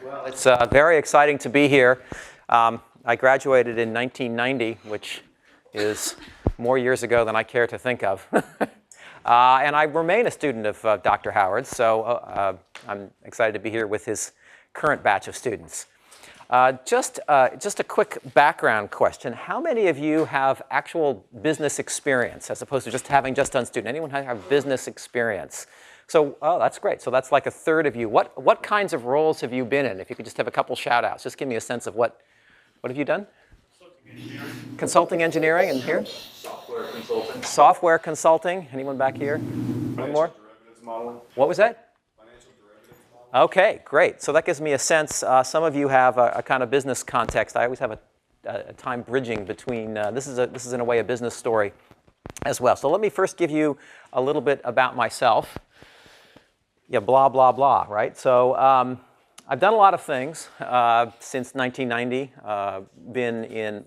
Well, it's very exciting to be here. I graduated in 1990, which is more years ago than I care to think of. And I remain a student of Dr. Howard, so I'm excited to be here with his current batch of students. Just a quick background question. How many of you have actual business experience as opposed to just having just done student? Anyone have business experience? So, oh, that's great. So that's like a third of you. What kinds of roles have you been in? If you could just have a couple shout outs, just give me a sense of what have you done? Consulting engineering, and here? Software consulting. Software consulting. Anyone back here? One more? Derivatives modeling. What was that? Financial derivatives modeling. Okay, great. So that gives me a sense. Some of you have a kind of business context. I always have a time bridging between. This is in a way a business story as well. So let me first give you a little bit about myself. Yeah, blah, blah, blah, right? So I've done a lot of things since 1990. Been in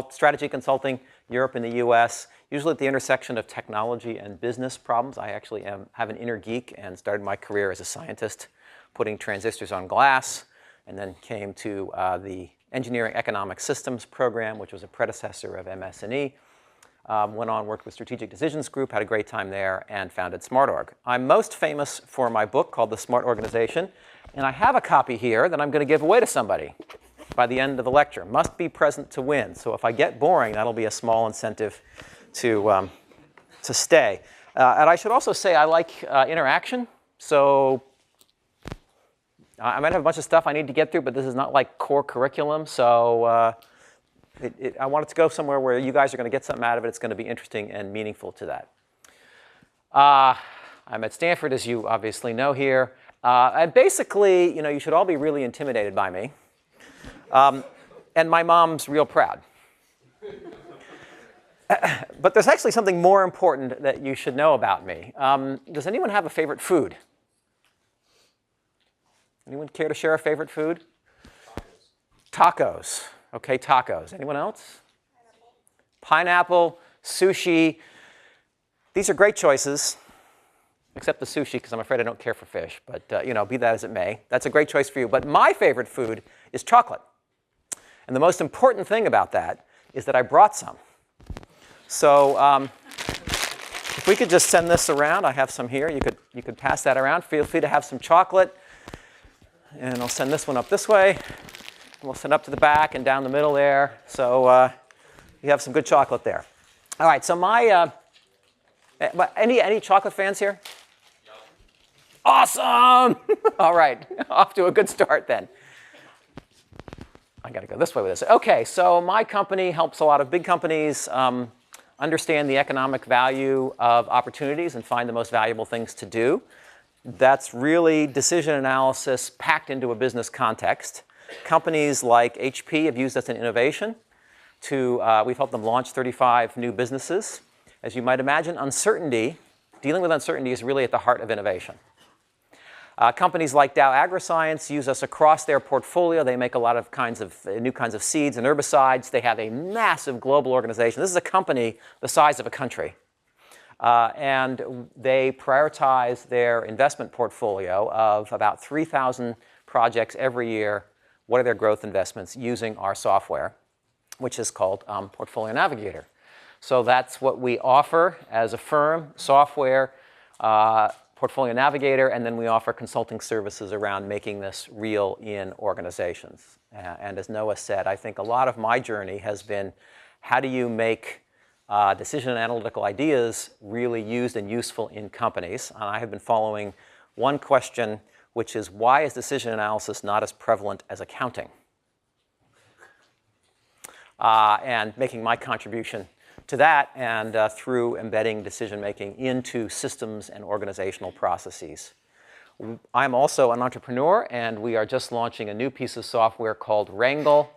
strategy consulting, Europe and the US, usually at the intersection of technology and business problems. I actually have an inner geek and started my career as a scientist, putting transistors on glass, and then came to the Engineering Economic Systems program, which was a predecessor of MS&E. Went on, worked with Strategic Decisions Group, had a great time there, and founded SmartOrg. I'm most famous for my book called The Smart Organization, and I have a copy here that I'm going to give away to somebody by the end of the lecture. Must be present to win. So if I get boring, that'll be a small incentive to stay. And I should also say I like interaction. So I might have a bunch of stuff I need to get through, but this is not like core curriculum. So I want it to go somewhere where you guys are going to get something out of it. It's going to be interesting and meaningful to that. I'm at Stanford, as you obviously know here. And basically, you should all be really intimidated by me. And my mom's real proud. But there's actually something more important that you should know about me. Does anyone have a favorite food? Anyone care to share a favorite food? Tacos. Okay, tacos. Anyone else? Pineapple, sushi. These are great choices, except the sushi, because I'm afraid I don't care for fish. But, be that as it may. That's a great choice for you. But my favorite food is chocolate. And the most important thing about that is that I brought some. So if we could just send this around. I have some here. You could pass that around. Feel free to have some chocolate. And I'll send this one up this way. And we'll send up to the back and down the middle there. So you have some good chocolate there. All right, so any chocolate fans here? Yep. Awesome! All right, off to a good start then. I got to go this way with this. Okay, so my company helps a lot of big companies understand the economic value of opportunities and find the most valuable things to do. That's really decision analysis packed into a business context. Companies like HP have used us in innovation. We've helped them launch 35 new businesses. As you might imagine, dealing with uncertainty is really at the heart of innovation. Companies like Dow AgroScience use us across their portfolio. They make a lot of new kinds of seeds and herbicides. They have a massive global organization. This is a company the size of a country. And they prioritize their investment portfolio of about 3,000 projects every year. What are their growth investments using our software, which is called Portfolio Navigator. So that's what we offer as a firm, software, Portfolio Navigator, and then we offer consulting services around making this real in organizations. And as Noah said, I think a lot of my journey has been how do you make decision and analytical ideas really used and useful in companies. And I have been following one question, which is why is decision analysis not as prevalent as accounting? And making my contribution to that and through embedding decision-making into systems and organizational processes. I'm also an entrepreneur, and we are just launching a new piece of software called Wrangle,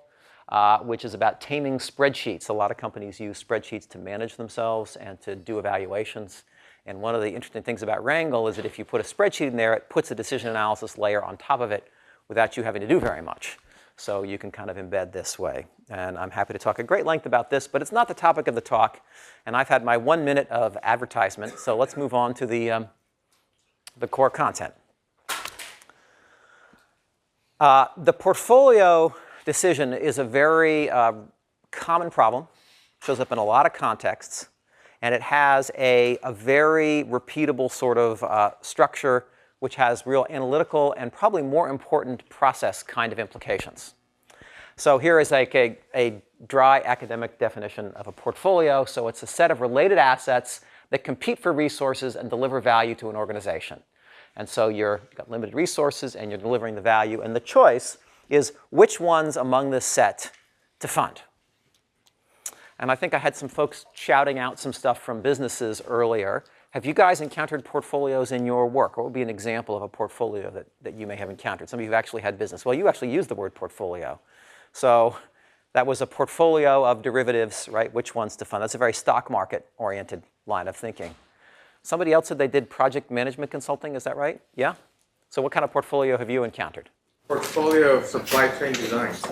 which is about taming spreadsheets. A lot of companies use spreadsheets to manage themselves and to do evaluations. And one of the interesting things about Wrangle is that if you put a spreadsheet in there, it puts a decision analysis layer on top of it without you having to do very much. So you can kind of embed this way. And I'm happy to talk at great length about this, but it's not the topic of the talk. And I've had my 1 minute of advertisement, so let's move on to the core content. The portfolio decision is a very common problem, shows up in a lot of contexts, and it has a very repeatable sort of structure which has real analytical and probably more important process kind of implications. So here is like a dry academic definition of a portfolio. So it's a set of related assets that compete for resources and deliver value to an organization. And so you've got limited resources and you're delivering the value. And the choice is which ones among this set to fund. And I think I had some folks shouting out some stuff from businesses earlier. Have you guys encountered portfolios in your work? What would be an example of a portfolio that you may have encountered? Some of you have actually had business. Well, you actually used the word portfolio. So that was a portfolio of derivatives, right? Which ones to fund? That's a very stock market-oriented line of thinking. Somebody else said they did project management consulting. Is that right? Yeah? So what kind of portfolio have you encountered? Portfolio of supply chain designs.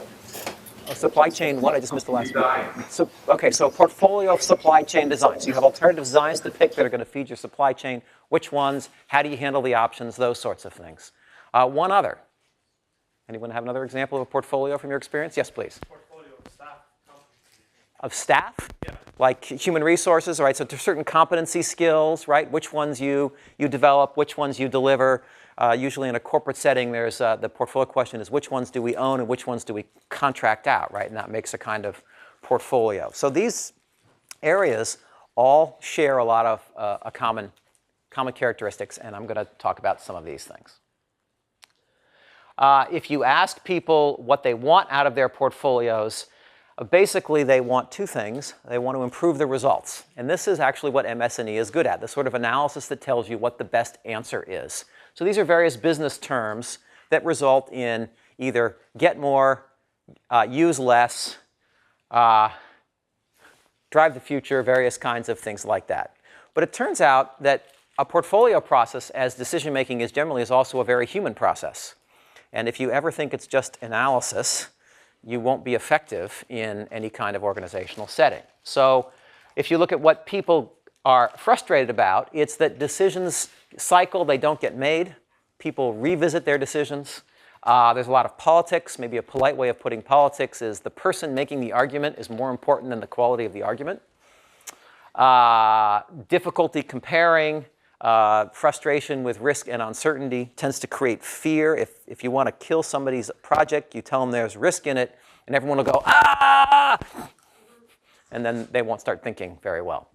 Supply chain, what? I just missed the last one. So, okay, so portfolio of supply chain designs. So you have alternative designs to pick that are going to feed your supply chain. Which ones? How do you handle the options? Those sorts of things. One other. Anyone have another example of a portfolio from your experience? Yes, please. Portfolio of staff. Of staff? Yeah. Like human resources, right? So there's certain competency skills, right? Which ones you develop, which ones you deliver. Usually in a corporate setting, there's the portfolio question is which ones do we own and which ones do we contract out, right? And that makes a kind of portfolio. So these areas all share a lot of common characteristics, and I'm going to talk about some of these things. If you ask people what they want out of their portfolios, basically they want two things. They want to improve the results. And this is actually what MS&E is good at, the sort of analysis that tells you what the best answer is. So these are various business terms that result in either get more, use less, drive the future, various kinds of things like that. But it turns out that a portfolio process, as decision making is generally, is also a very human process. And if you ever think it's just analysis, you won't be effective in any kind of organizational setting. So if you look at what people are frustrated about, it's that decisions cycle, they don't get made. People revisit their decisions. There's a lot of politics. Maybe a polite way of putting politics is the person making the argument is more important than the quality of the argument. Difficulty comparing. Frustration with risk and uncertainty tends to create fear. If you want to kill somebody's project, you tell them there's risk in it, and everyone will go, ah! And then they won't start thinking very well.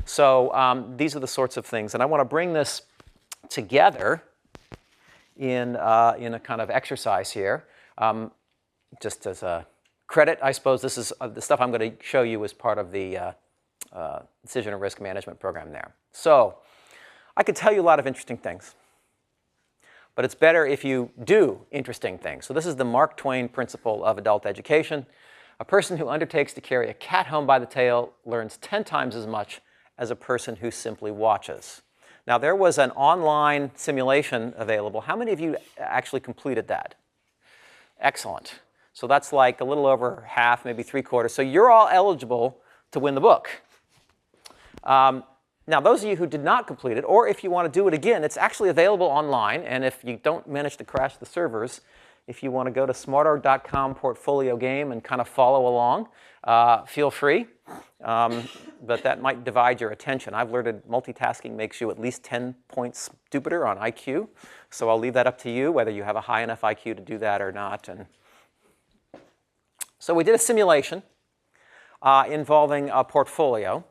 So these are the sorts of things. And I want to bring this together in a kind of exercise here. Just as a credit, I suppose this is the stuff I'm going to show you as part of the decision and risk management program there. So I could tell you a lot of interesting things, but it's better if you do interesting things. So this is the Mark Twain principle of adult education. A person who undertakes to carry a cat home by the tail learns 10 times as much as a person who simply watches. Now, there was an online simulation available. How many of you actually completed that? Excellent. So that's like a little over half, maybe 3/4. So you're all eligible to win the book. Now, those of you who did not complete it, or if you want to do it again, it's actually available online. And if you don't manage to crash the servers, if you want to go to smartorg.com portfolio game and kind of follow along, feel free. But that might divide your attention. I've learned multitasking makes you at least 10 points stupider on IQ. So I'll leave that up to you, whether you have a high enough IQ to do that or not. And so we did a simulation involving a portfolio.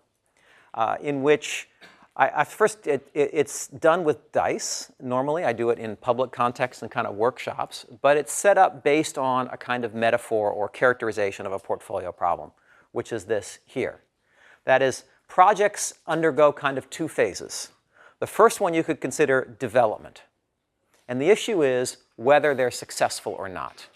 In which it's done with dice. Normally, I do it in public context and kind of workshops, but it's set up based on a kind of metaphor or characterization of a portfolio problem, which is this here. That is, projects undergo kind of two phases. The first one you could consider development. And the issue is whether they're successful or not.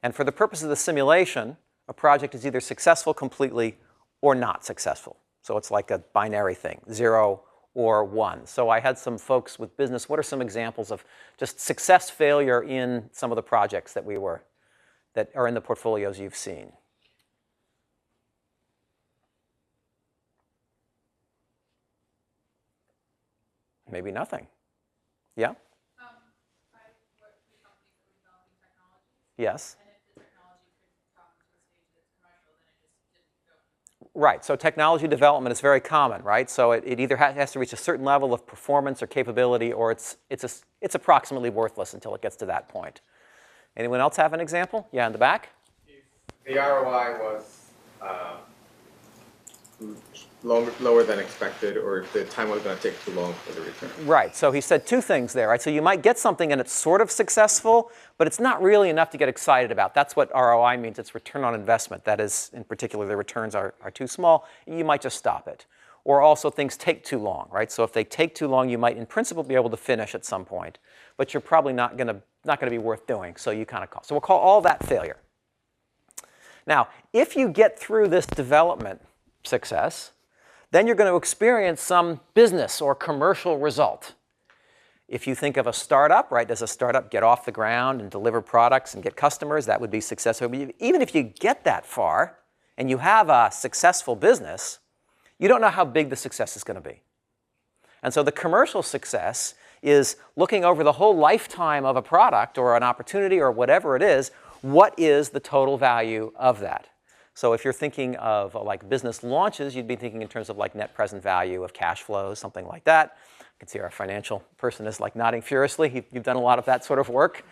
And for the purpose of the simulation, a project is either successful completely or not successful. So it's like a binary thing, 0 or 1. So I had some folks with business. What are some examples of just success, failure in some of the projects that are in the portfolios you've seen? Maybe nothing. Yeah? I work with companies that are developing technology Yes. And if the technology could come to a stage that's commercial, then it just didn't go. Right, so technology development is very common, right? So it either has to reach a certain level of performance or capability, or it's approximately worthless until it gets to that point. Anyone else have an example? Yeah, in the back? If the ROI was lower than expected, or if the time was going to take too long for the return. Right, so he said two things there, right? So you might get something and it's sort of successful, but it's not really enough to get excited about. That's what ROI means, it's return on investment. That is, in particular, the returns are too small, and you might just stop it. Or also things take too long, right? So if they take too long, you might in principle be able to finish at some point, but you're probably not going to be worth doing, so you kind of call. So we'll call all that failure. Now, if you get through this development success, then you're going to experience some business or commercial result. If you think of a startup, right, does a startup get off the ground and deliver products and get customers? That would be successful. But even if you get that far and you have a successful business, you don't know how big the success is going to be. And so the commercial success is looking over the whole lifetime of a product or an opportunity or whatever it is, what is the total value of that? So if you're thinking of like business launches, you'd be thinking in terms of like net present value of cash flows, something like that. You can see our financial person is like nodding furiously. You've done a lot of that sort of work.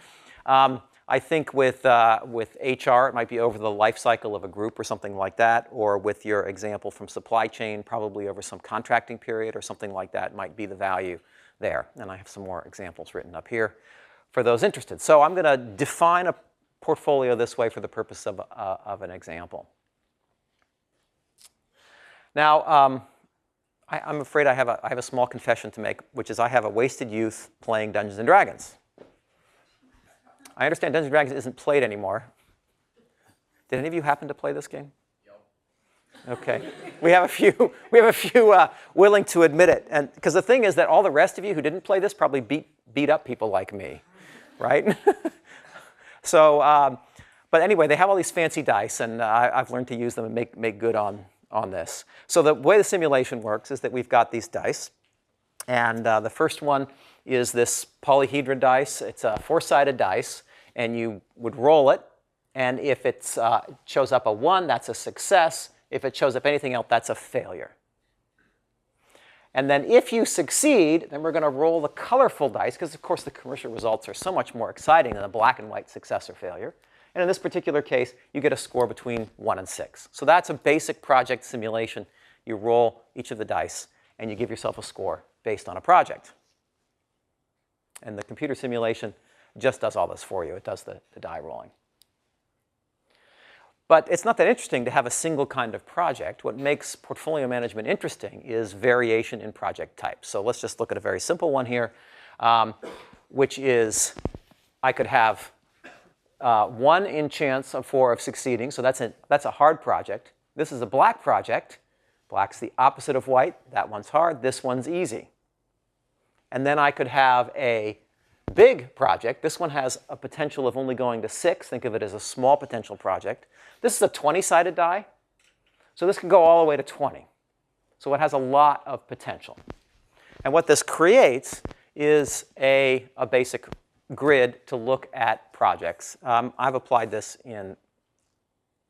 I think with HR, it might be over the life cycle of a group or something like that, or with your example from supply chain, probably over some contracting period or something like that might be the value there. And I have some more examples written up here for those interested. So I'm going to define a portfolio this way for the purpose of an example. Now, I'm afraid I have a small confession to make, which is I have a wasted youth playing Dungeons & Dragons. I understand Dungeons & Dragons isn't played anymore. Did any of you happen to play this game? Okay. We have a few willing to admit it. And because the thing is that all the rest of you who didn't play this probably beat up people like me, right? So, but anyway, they have all these fancy dice, and I've learned to use them and make good on this. So the way the simulation works is that we've got these dice, and the first one is this polyhedron dice. It's a four-sided dice, and you would roll it, and if it shows up a 1, that's a success. If it shows up anything else, that's a failure. And then if you succeed, then we're going to roll the colorful dice, because of course the commercial results are so much more exciting than a black and white success or failure. And in this particular case, you get a score between 1 and 6. So that's a basic project simulation. You roll each of the dice, and you give yourself a score based on a project. And the computer simulation just does all this for you. It does the die rolling. But it's not that interesting to have a single kind of project. What makes portfolio management interesting is variation in project types. So let's just look at a very simple one here, which is I could have 1 in chance of 4 of succeeding. So that's a hard project. This is a black project. Black's the opposite of white. That one's hard. This one's easy. And then I could have a big project. This one has a potential of only going to 6. Think of it as a small potential project. This is a 20-sided die. So this can go all the way to 20. So it has a lot of potential. And what this creates is a basic grid to look at projects. I've applied this in,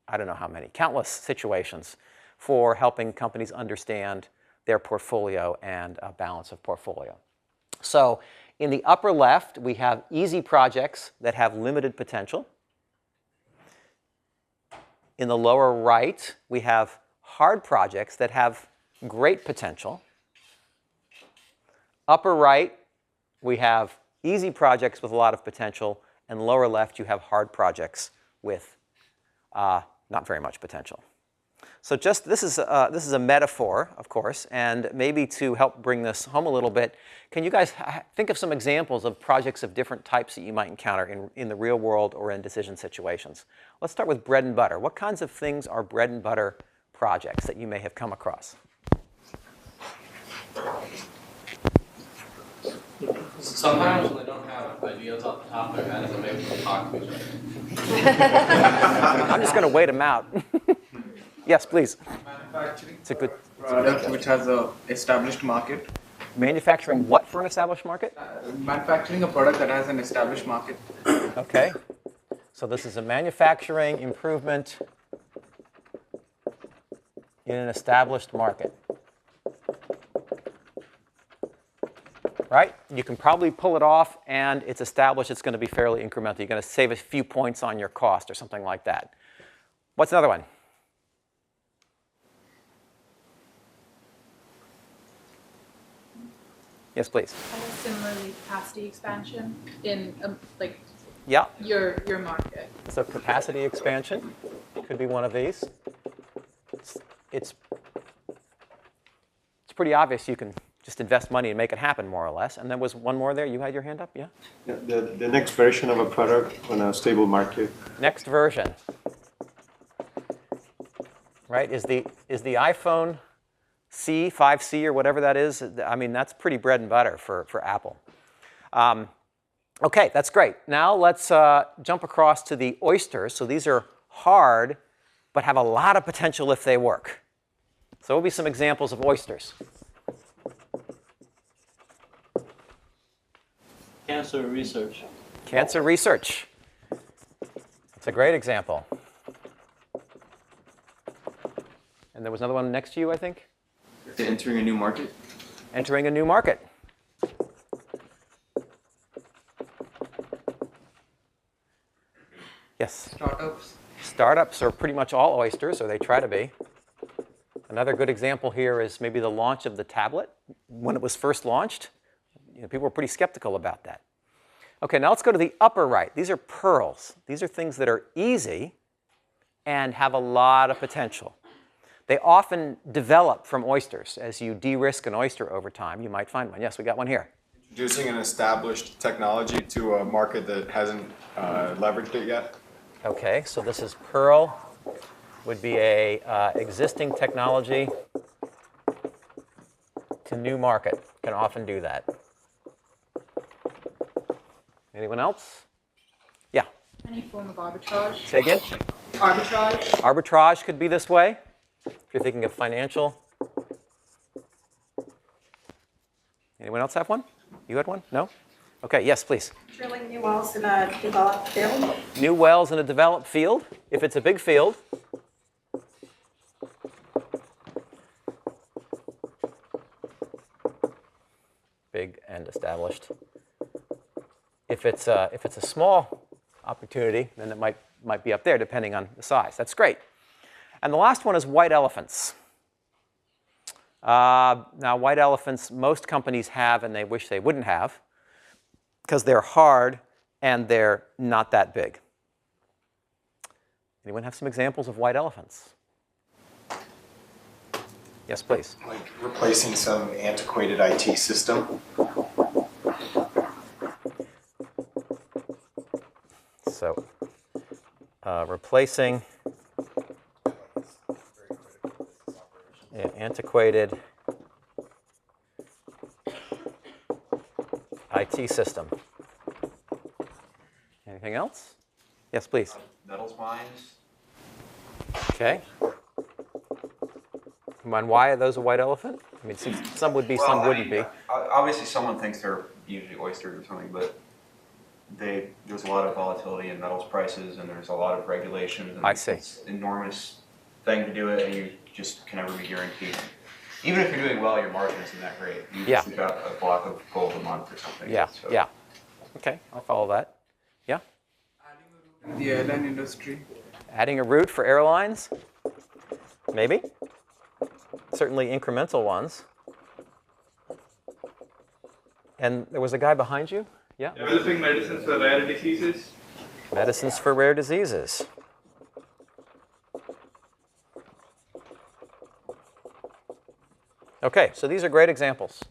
I don't know how many, countless situations for helping companies understand their portfolio and balance of portfolio. So in the upper left, we have easy projects that have limited potential. In the lower right, we have hard projects that have great potential. Upper right, we have easy projects with a lot of potential. And lower left, you have hard projects with not very much potential. So just this is a metaphor, of course, and maybe to help bring this home a little bit, can you guys think of some examples of projects of different types that you might encounter in the real world or in decision situations? Let's start with bread and butter. What kinds of things are bread and butter projects that you may have come across? Sometimes when they don't have ideas off the top of their head, they make them talk to each other. I'm just going to wait them out. Yes, please. Manufacturing It's a good product which has a established market. manufacturing what for an established market? Manufacturing a product that has an established market. Okay. So this is a manufacturing improvement in an established market. Right? You can probably pull it off, and it's established. It's going to be fairly incremental. You're going to save a few points on your cost or something like that. What's another one? Yes, please. Similarly, capacity expansion in like Yeah. your market. So capacity expansion could be one of these. It's pretty obvious you can just invest money and make it happen, more or less. And there was one more there. You had your hand up, yeah? Yeah, the next version of a product on a stable market. Next version, right, is the iPhone C, 5C, or whatever that is. I mean, that's pretty bread and butter for Apple. OK, that's great. Now let's jump across to the oysters. So these are hard, but have a lot of potential if they work. So what will be some examples of oysters? Cancer research. Cancer research. That's a great example. And there was another one next to you, I think? Entering a new market. Entering a new market. Yes? Startups. Startups are pretty much all oysters, or they try to be. Another good example here is maybe the launch of the tablet. When it was first launched, people were pretty skeptical about that. OK, now let's go to the upper right. These are pearls. These are things that are easy and have a lot of potential. They often develop from oysters. As you de-risk an oyster over time, you might find one. Yes, we got one here. Introducing an established technology to a market that hasn't leveraged it yet. OK, so this is pearl. Would be a existing technology to new market. Can often do that. Anyone else? Yeah. Any form of arbitrage. Say again? Arbitrage. Arbitrage could be this way. If you're thinking of financial. Anyone else have one? You had one? No? OK, yes, please. Drilling new wells in a developed field. New wells in a developed field. If it's a big field. Big and established. If it's a small opportunity, then it might be up there, depending on the size. That's great. And the last one is white elephants. Now, white elephants, most companies have, and they wish they wouldn't have, because they're hard and they're not that big. Anyone have some examples of white elephants? Yes, please. Like replacing some antiquated IT system. So, replacing an antiquated IT system. Anything else? Yes, please. Metals mines. OK. Come on, why are those a white elephant? I mean, some would be, some wouldn't be. Obviously, someone thinks they're usually oysters or something, but there's a lot of volatility in metals prices, and there's a lot of regulations. And I see. It's an enormous thing to do it, and you just can never be guaranteed. Even if you're doing well, your margin isn't that great. You just got a block of gold a month or something. Yeah, so. yeah. OK, I'll follow that. Yeah? The airline industry. Adding a route for airlines? Maybe. Certainly incremental ones. And there was a guy behind you? Yeah? Developing medicines for rare diseases. Medicines for rare diseases. OK, so these are great examples.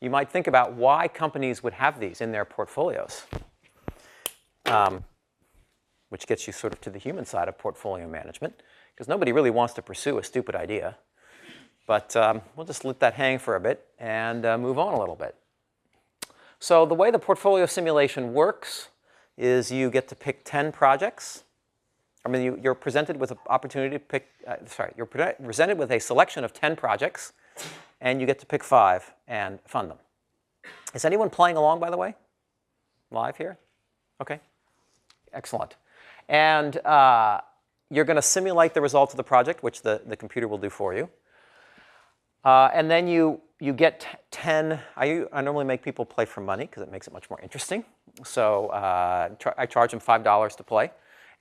You might think about why companies would have these in their portfolios, which gets you sort of to the human side of portfolio management, because nobody really wants to pursue a stupid idea. But we'll just let that hang for a bit and move on a little bit. So the way the portfolio simulation works is you get to pick 10 projects. I mean, you're presented with an opportunity to pick, you're presented with a selection of 10 projects, and you get to pick 5 and fund them. Is anyone playing along, by the way? Live here? OK. Excellent. And you're going to simulate the results of the project, which the computer will do for you. And then you get 10. I normally make people play for money because it makes it much more interesting. So I charge them $5 to play.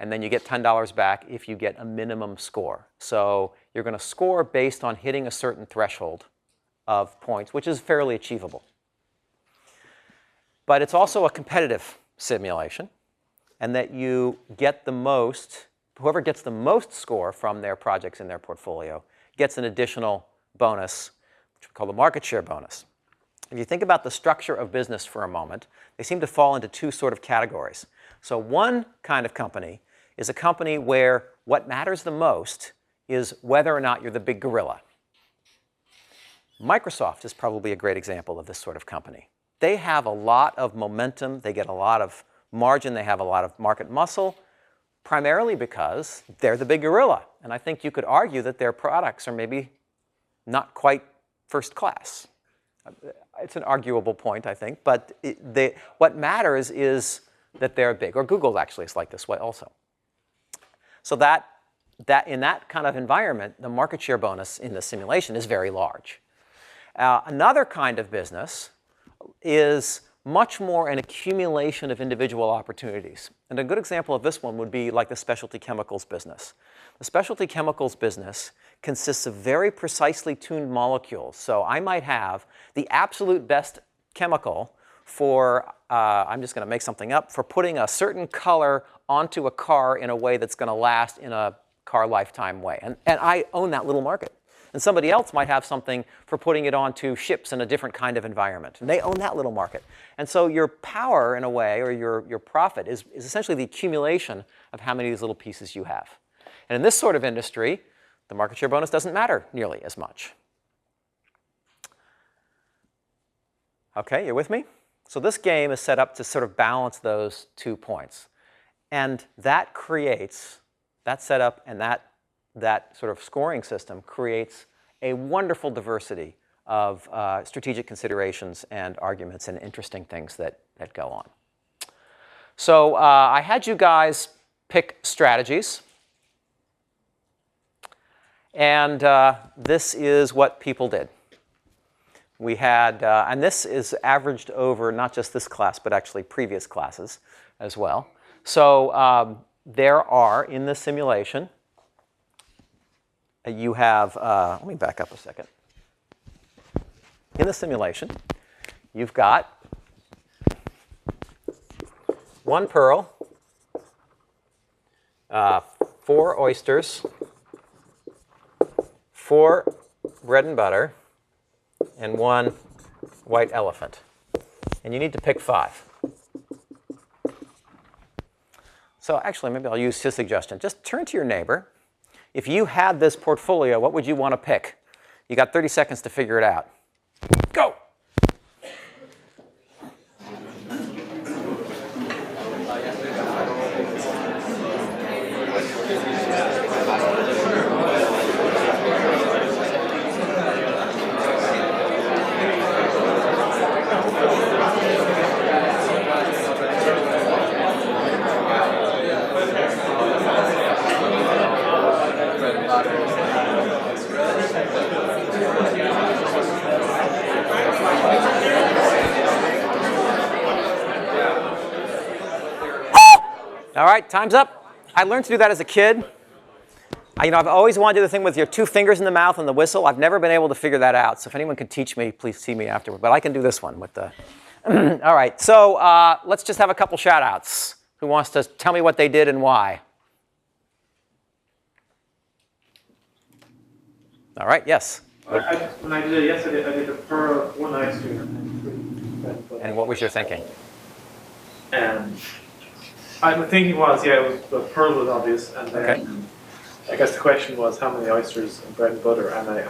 And then you get $10 back if you get a minimum score. So you're going to score based on hitting a certain threshold of points, which is fairly achievable. But it's also a competitive simulation, and that you get the most, whoever gets the most score from their projects in their portfolio gets an additional bonus, which we call the market share bonus. If you think about the structure of business for a moment, they seem to fall into two sort of categories. So one kind of company is a company where what matters the most is whether or not you're the big gorilla. Microsoft is probably a great example of this sort of company. They have a lot of momentum, they get a lot of margin, they have a lot of market muscle, primarily because they're the big gorilla. And I think you could argue that their products are maybe not quite first class. It's an arguable point, I think, but what matters is that they're big. Or Google actually is like this way also. So that in that kind of environment, the market share bonus in the simulation is very large. Another kind of business is much more an accumulation of individual opportunities. And a good example of this one would be like the specialty chemicals business. The specialty chemicals business consists of very precisely tuned molecules. So I might have the absolute best chemical for, I'm just going to make something up, for putting a certain color onto a car in a way that's going to last in a car lifetime way. And I own that little market. And somebody else might have something for putting it onto ships in a different kind of environment. And they own that little market. And so your power, in a way, or your profit, is essentially the accumulation of how many of these little pieces you have. And in this sort of industry, the market share bonus doesn't matter nearly as much. OK, you're with me? So this game is set up to sort of balance those 2 points. And that creates, that setup and that sort of scoring system creates a wonderful diversity of strategic considerations and arguments and interesting things that go on. So I had you guys pick strategies. And this is what people did. We had, and this is averaged over not just this class, but actually previous classes as well. So there are, in the simulation, you have, let me back up a second. In the simulation, you've got 1 pearl, 4 oysters, 4 bread and butter, and 1 white elephant. And you need to pick 5. So actually, maybe I'll use his suggestion. Just turn to your neighbor. If you had this portfolio, what would you want to pick? You got 30 seconds to figure it out. Go! All right, time's up. I learned to do that as a kid. I've always wanted to do the thing with your 2 fingers in the mouth and the whistle. I've never been able to figure that out. So if anyone can teach me, please see me afterward. But I can do this one with the. All right, so let's just have a couple shout outs. Who wants to tell me what they did and why? All right, yes. When I did it yesterday, I did a pearl, 1 oyster, And what was your thinking? and my thinking was, yeah, it was, the pearl was obvious, and then Okay. I guess the question was how many oysters and bread and butter, and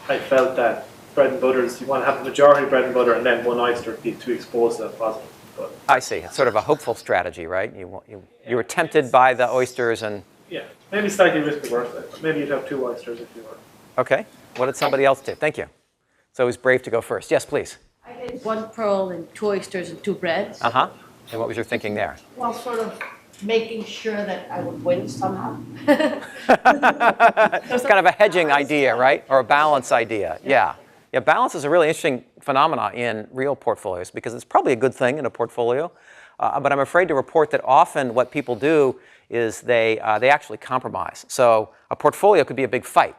I felt that bread and butter is, you want to have the majority of bread and butter and then 1 oyster to expose that positive. But I see. It's sort of a hopeful strategy, right? You were tempted by the oysters and. yeah, maybe slightly risk averse, but maybe you'd have 2 oysters if you were. Okay. What did somebody else do? Thank you. So he's brave to go first. Yes, please. I did 1 pearl and 2 oysters and 2 breads. Uh-huh. And what was your thinking there? Well, sort of making sure that I would win somehow. It's kind of a hedging idea, right? Or a balance idea. Yeah. Yeah, balance is a really interesting phenomena in real portfolios because it's probably a good thing in a portfolio. But I'm afraid to report that often what people do is they actually compromise. So a portfolio could be a big fight.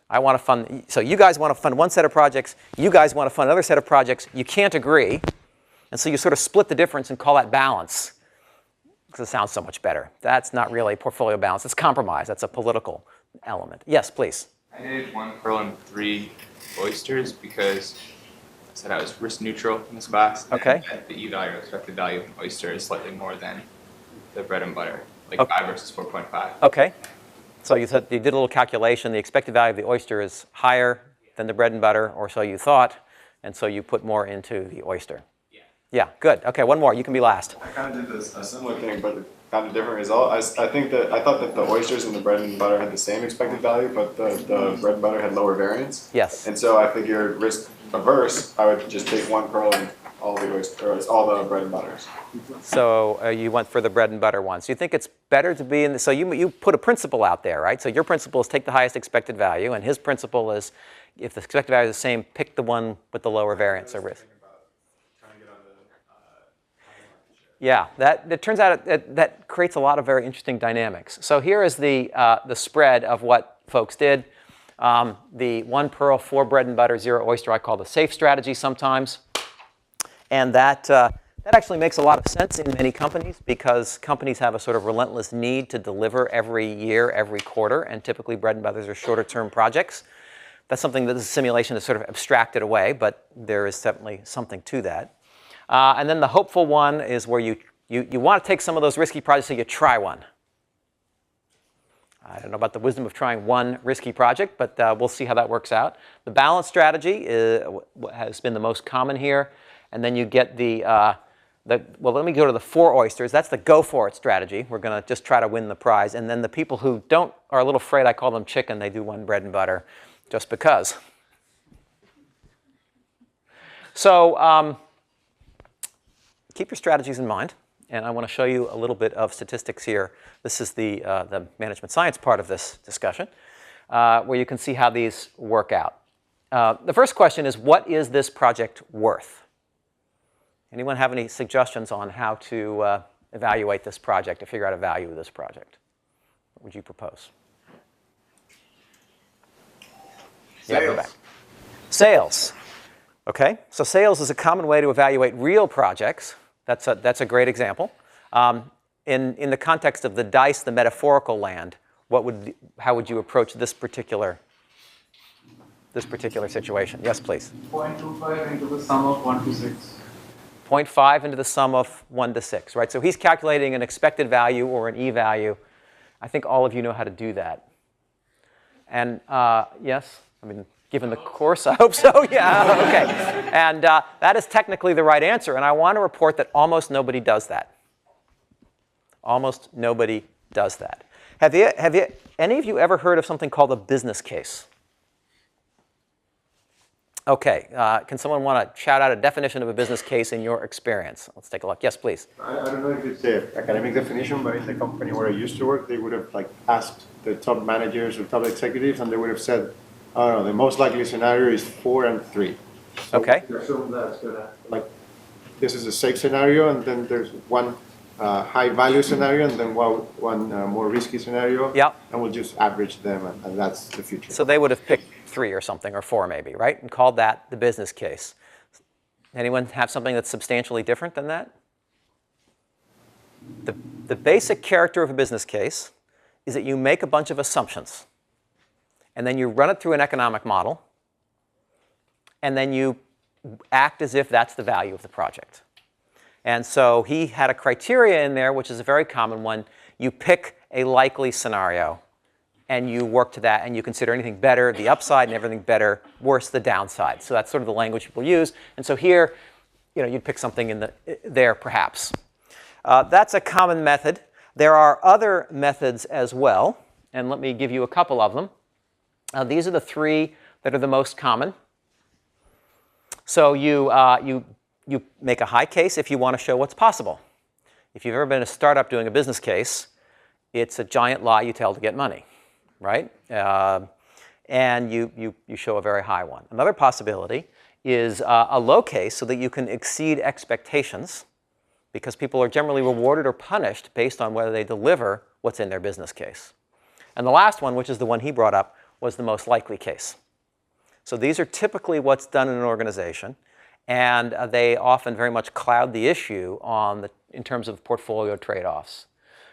I want to fund, so you guys want to fund one set of projects, you guys want to fund another set of projects, you can't agree, and so you sort of split the difference and call that balance, because it sounds so much better. That's not really portfolio balance, it's compromise, that's a political element. Yes, please. I did 1 pearl and 3 oysters because I said I was risk neutral in this class. Okay. And the E-value, expected value of an oyster is slightly more than the bread and butter, like Okay. 5 versus 4.5. Okay. So you did a little calculation. The expected value of the oyster is higher than the bread and butter, or so you thought, and so you put more into the oyster. Yeah, good. Okay, one more. You can be last. I kind of did a similar thing, but found a different result. I thought that the oysters and the bread and butter had the same expected value, but the bread and butter had lower variance. Yes. And so I figured risk averse, I would just take 1 pearl and all the bread and butters. So you went for the bread and butter one. So you think it's better to be in the, so you put a principle out there, right? So your principle is take the highest expected value, and his principle is if the expected value is the same, pick the one with the lower variance or risk. Yeah, it turns out that creates a lot of very interesting dynamics. So here is the spread of what folks did. The 1 pearl, 4 bread and butter, 0 oyster, I call the safe strategy sometimes. And that actually makes a lot of sense in many companies because companies have a sort of relentless need to deliver every year, every quarter, and typically bread and butters are shorter term projects. That's something that the simulation is sort of abstracted away, but there is definitely something to that. And then the hopeful one is where you want to take some of those risky projects so you try one. I don't know about the wisdom of trying one risky project, but we'll see how that works out. The balance strategy has been the most common here. And then you get well, let me go to the 4 oysters. That's the go for it strategy. We're going to just try to win the prize. And then the people who are a little afraid, I call them chicken. They do 1 bread and butter just because. So keep your strategies in mind. And I want to show you a little bit of statistics here. This is the management science part of this discussion, where you can see how these work out. The first question is, what is this project worth? Anyone have any suggestions on how to evaluate this project, to figure out a value of this project? What would you propose? Yeah, go back. Sales. Okay, so sales is a common way to evaluate real projects. That's a great example. In the context of the dice, the metaphorical land, how would you approach this particular situation? Yes, please. 0.25 into the sum of 1 to 6. 0.5 into the sum of 1 to 6, right? So he's calculating an expected value or an e-value. I think all of you know how to do that. And yes, I mean, given the course, I hope so, yeah, okay. And that is technically the right answer, and I want to report that almost nobody does that. Almost nobody does that. Have any of you ever heard of something called a business case? Okay, can someone want to shout out a definition of a business case in your experience? Let's take a look. Yes, please. I don't know if it's the academic definition, but in the company where I used to work, they would have asked the top managers or top executives, and they would have said, "Oh no, the most likely scenario is 4 and 3." So Okay. assume that's gonna this is a safe scenario, and then there's one high value scenario, and then one more risky scenario. Yeah. And we'll just average them, and that's the future. So they would have picked 3 or something, or 4 maybe, right? And called that the business case. Anyone have something that's substantially different than that? The basic character of a business case is that you make a bunch of assumptions, and then you run it through an economic model, and then you act as if that's the value of the project. And so he had a criteria in there, which is a very common one. You pick a likely scenario, and you work to that, and you consider anything better, the upside, and everything better, worse, the downside. So that's sort of the language people use. And so here, you'd pick something there, perhaps. That's a common method. There are other methods as well, and let me give you a couple of them. These are the 3 that are the most common. So you make a high case if you want to show what's possible. If you've ever been a startup doing a business case, it's a giant lie you tell to get money, right? And you show a very high one. Another possibility is a low case so that you can exceed expectations, because people are generally rewarded or punished based on whether they deliver what's in their business case. And the last one, which is the one he brought up, was the most likely case. So these are typically what's done in an organization, and they often very much cloud the issue in terms of portfolio trade-offs.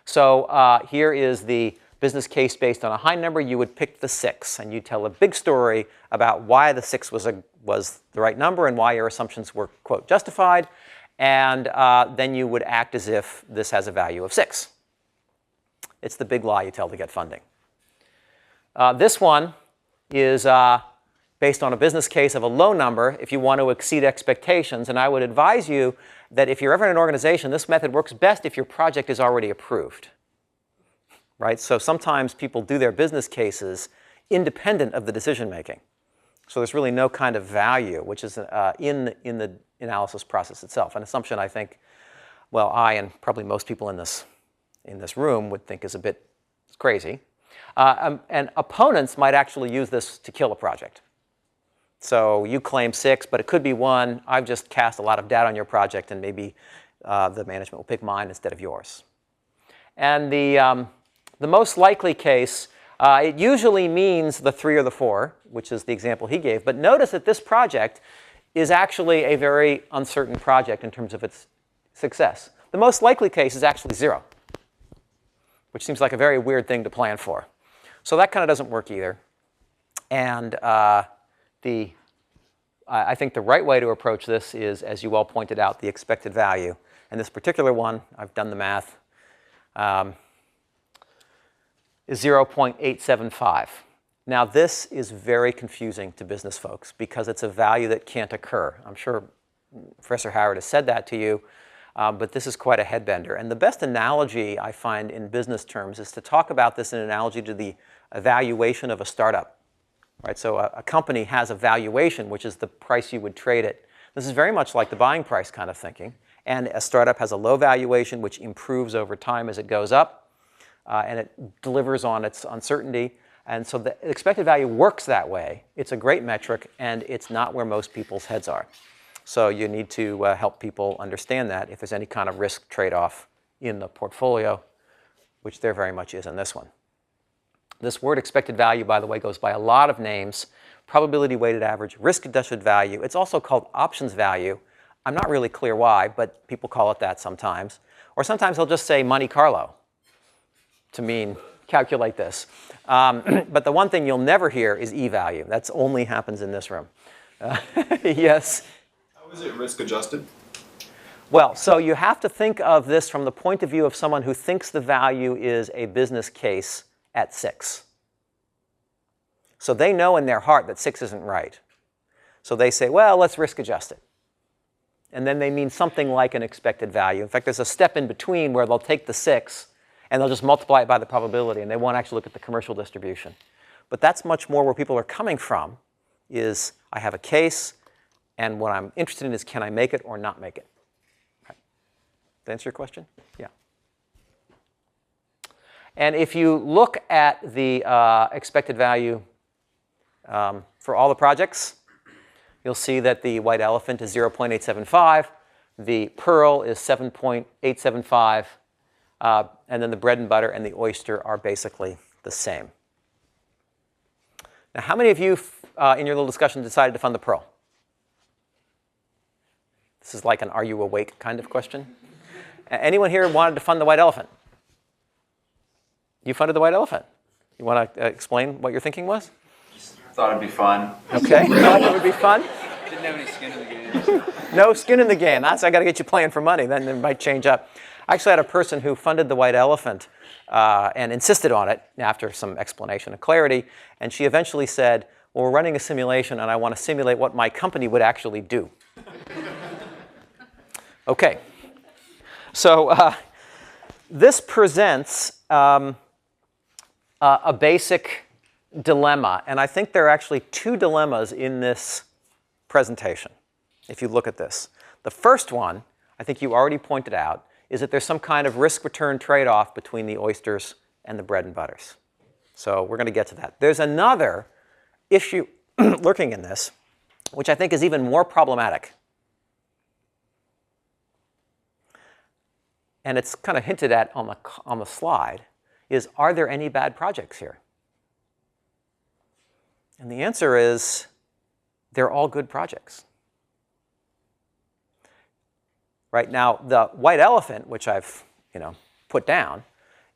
So here is the business case based on a high number. You would pick the 6, and you tell a big story about why the 6 was the right number and why your assumptions were, quote, justified. And then you would act as if this has a value of 6. It's the big lie you tell to get funding. This one is based on a business case of a low number if you want to exceed expectations. And I would advise you that if you're ever in an organization, this method works best if your project is already approved. Right? So sometimes people do their business cases independent of the decision making. So there's really no kind of value, which is in the analysis process itself. An assumption I think, well, I and probably most people in this room would think is a bit crazy. And opponents might actually use this to kill a project. So you claim 6, but it could be 1. I've just cast a lot of doubt on your project, and maybe the management will pick mine instead of yours. And the most likely case, it usually means the 3 or the 4, which is the example he gave. But notice that this project is actually a very uncertain project in terms of its success. The most likely case is actually 0, which seems like a very weird thing to plan for. So that kind of doesn't work either. And I think the right way to approach this is, as you all pointed out, the expected value. And this particular one, I've done the math, is 0.875. Now this is very confusing to business folks because it's a value that can't occur. I'm sure Professor Howard has said that to you, but this is quite a headbender. And the best analogy I find in business terms is to talk about this in analogy to the evaluation of a startup. Right? So a company has a valuation, which is the price you would trade it. This is very much like the buying price kind of thinking. And a startup has a low valuation, which improves over time as it goes up. And it delivers on its uncertainty. And so the expected value works that way. It's a great metric, and it's not where most people's heads are. So you need to help people understand that if there's any kind of risk trade-off in the portfolio, which there very much is in this one. This word expected value, by the way, goes by a lot of names. Probability weighted average, risk-adjusted value. It's also called options value. I'm not really clear why, but people call it that sometimes. Or sometimes they'll just say Monte Carlo to mean calculate this. But the one thing you'll never hear is E-value. That only happens in this room. Yes? How is it risk adjusted? Well, so you have to think of this from the point of view of someone who thinks the value is a business case at 6. So they know in their heart that 6 isn't right. So they say, well, let's risk adjust it. And then they mean something like an expected value. In fact, there's a step in between where they'll take the 6 and they'll just multiply it by the probability, and they won't actually look at the commercial distribution. But that's much more where people are coming from, is I have a case, and what I'm interested in is can I make it or not make it? Right. Does that answer your question? Yeah. And if you look at the expected value for all the projects, you'll see that the white elephant is 0.875, the pearl is 7.875, and then the bread and butter and the oyster are basically the same. Now, how many of you in your little discussion decided to fund the pearl? This is like an are you awake kind of question. Anyone here wanted to fund the white elephant? You funded the white elephant. You want to explain what your thinking was? Thought it'd be fun. Okay, thought it would be fun? Didn't have any skin in the game. No skin in the game. That's I got to get you playing for money. Then it might change up. I actually had a person who funded the white elephant and insisted on it after some explanation and clarity. And she eventually said, well, we're running a simulation, and I want to simulate what my company would actually do. Okay. So this presents a basic dilemma. And I think there are actually 2 dilemmas in this presentation, if you look at this. The first one, I think you already pointed out, is that there's some kind of risk-return trade-off between the oysters and the bread and butters. So we're going to get to that. There's another issue lurking in this, which I think is even more problematic. And it's kind of hinted at on the slide, is are there any bad projects here? And the answer is they're all good projects. Right now, the white elephant, which I've put down,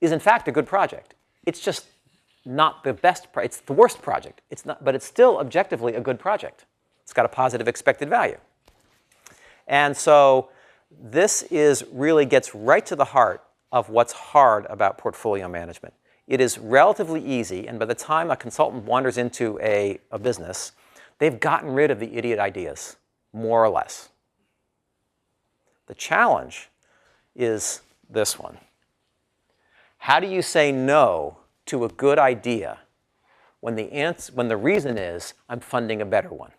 is in fact a good project. It's just not the best. It's the worst project. It's not, but it's still objectively a good project. It's got a positive expected value. And so this really gets right to the heart of what's hard about portfolio management. It is relatively easy, and by the time a consultant wanders into a business, they've gotten rid of the idiot ideas, more or less. The challenge is this one. How do you say no to a good idea when the reason is I'm funding a better one?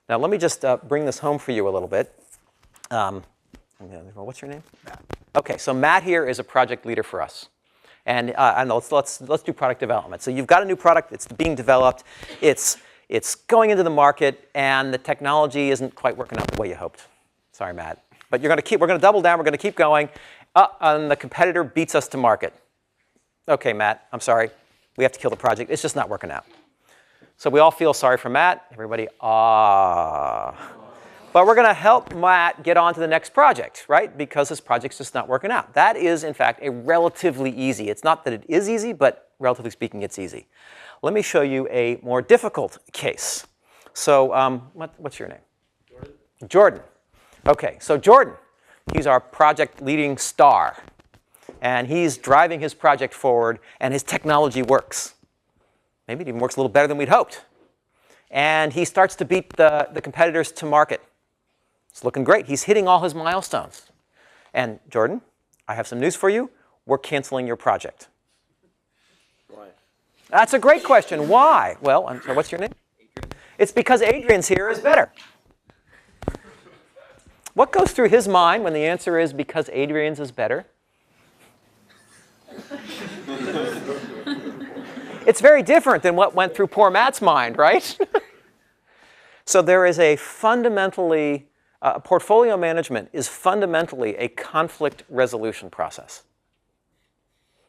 Now let me just bring this home for you a little bit. What's your name? Matt. Okay, so Matt here is a project leader for us. And let's do product development. So you've got a new product, it's being developed, it's going into the market, and the technology isn't quite working out the way you hoped. Sorry, Matt. But we're going to double down, we're going to keep going, and the competitor beats us to market. Okay, Matt, I'm sorry. We have to kill the project. It's just not working out. So we all feel sorry for Matt. Everybody, But we're going to help Matt get on to the next project, right? Because his project's just not working out. That is, in fact, a relatively easy. It's not that it is easy, but relatively speaking, it's easy. Let me show you a more difficult case. So what's your name? Jordan. Jordan. OK, so Jordan, he's our project leading star. And he's driving his project forward, and his technology works. Maybe it even works a little better than we'd hoped. And he starts to beat the competitors to market. It's looking great. He's hitting all his milestones. And Jordan, I have some news for you. We're canceling your project. Why? That's a great question. Why? Well, I'm sorry, what's your name? Adrian. It's because Adrian's here is better. What goes through his mind when the answer is because Adrian's is better? It's very different than what went through poor Matt's mind, right? So there is a fundamentally, portfolio management is fundamentally a conflict resolution process.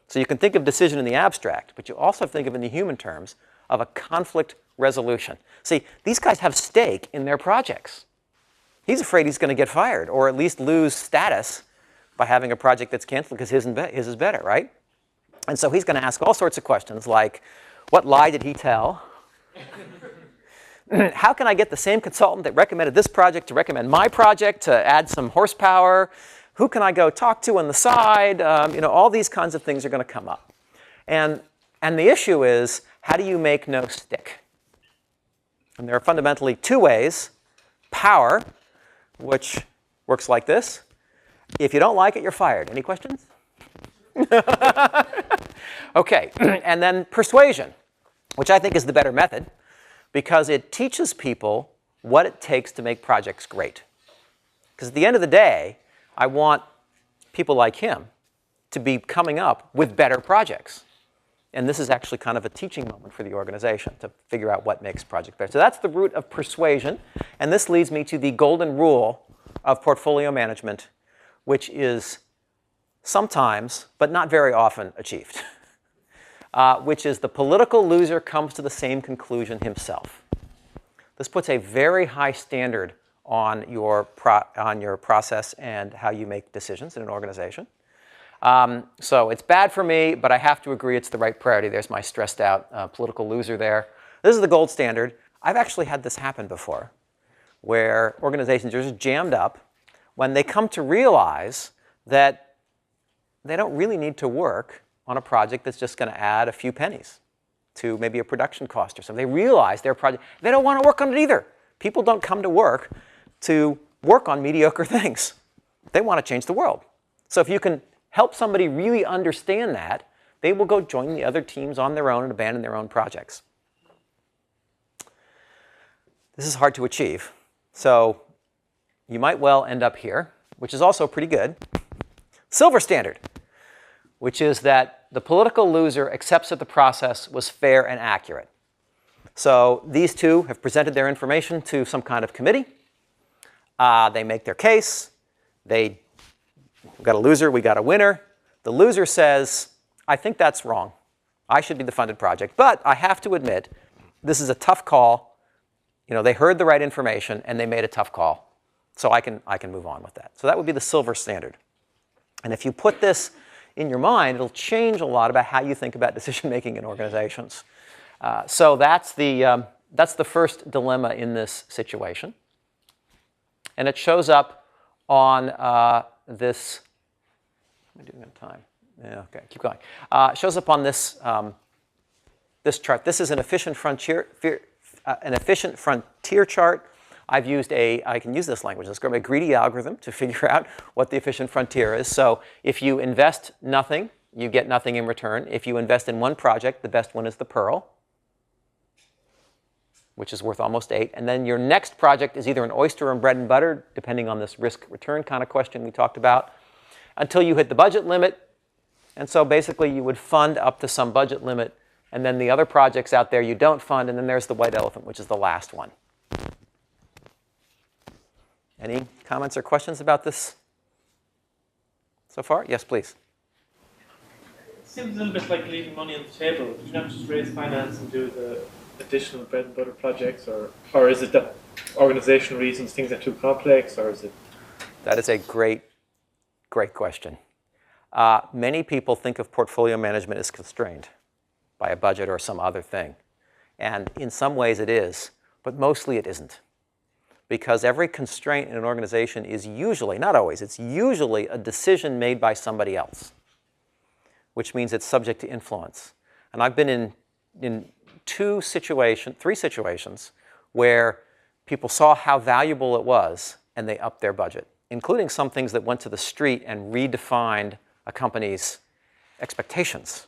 So you can think of decision in the abstract, but you also think of it in the human terms of a conflict resolution. See, these guys have stake in their projects. He's afraid he's going to get fired or at least lose status by having a project that's canceled because his is better, right? And so he's going to ask all sorts of questions like, what lie did he tell? How can I get the same consultant that recommended this project to recommend my project to add some horsepower? Who can I go talk to on the side? All these kinds of things are going to come up. And the issue is, how do you make no stick? And there are fundamentally two ways. Power, which works like this. If you don't like it, you're fired. Any questions? OK, and then persuasion, which I think is the better method, because it teaches people what it takes to make projects great. Because at the end of the day, I want people like him to be coming up with better projects. And this is actually kind of a teaching moment for the organization to figure out what makes projects better. So that's the root of persuasion. And this leads me to the golden rule of portfolio management, which is sometimes, but not very often, achieved, which is the political loser comes to the same conclusion himself. This puts a very high standard on your process and how you make decisions in an organization. So it's bad for me, but I have to agree it's the right priority. There's my stressed out political loser there. This is the gold standard. I've actually had this happen before, where organizations are just jammed up when they come to realize that they don't really need to work on a project that's just going to add a few pennies to maybe a production cost or something. They realize their project, they don't want to work on it either. People don't come to work on mediocre things. They want to change the world. So if you can help somebody really understand that, they will go join the other teams on their own and abandon their own projects. This is hard to achieve. So you might well end up here, which is also pretty good. Silver standard, which is that the political loser accepts that the process was fair and accurate. So these two have presented their information to some kind of committee. They make their case. We got a loser, we got a winner. The loser says, I think that's wrong. I should be the funded project. But I have to admit, this is a tough call. You know, they heard the right information and they made a tough call. So I can move on with that. So that would be the silver standard. And if you put this in your mind, it'll change a lot about how you think about decision making in organizations. So that's the first dilemma in this situation. And it shows up on this. What am I doing on time? Yeah, okay, keep going. Shows up on this this chart. This is an efficient frontier chart. I can use this language. It's a greedy algorithm to figure out what the efficient frontier is. So if you invest nothing, you get nothing in return. If you invest in one project, the best one is the pearl, which is worth almost 8. And then your next project is either an oyster or bread and butter, depending on this risk-return kind of question we talked about, until you hit the budget limit. And so basically, you would fund up to some budget limit, and then the other projects out there you don't fund, and then there's the white elephant, which is the last one. Any comments or questions about this so far? Yes, please. It seems a little bit like leaving money on the table. Do you not just raise finance and do the additional bread and butter projects, or is it that organizational reasons things are too complex, or is it? That is a great question. Many people think of portfolio management as constrained by a budget or some other thing. And in some ways it is, but mostly it isn't. Because every constraint in an organization is usually, not always, it's usually a decision made by somebody else, which means it's subject to influence. And I've been in three situations where people saw how valuable it was and they upped their budget, including some things that went to the street and redefined a company's expectations.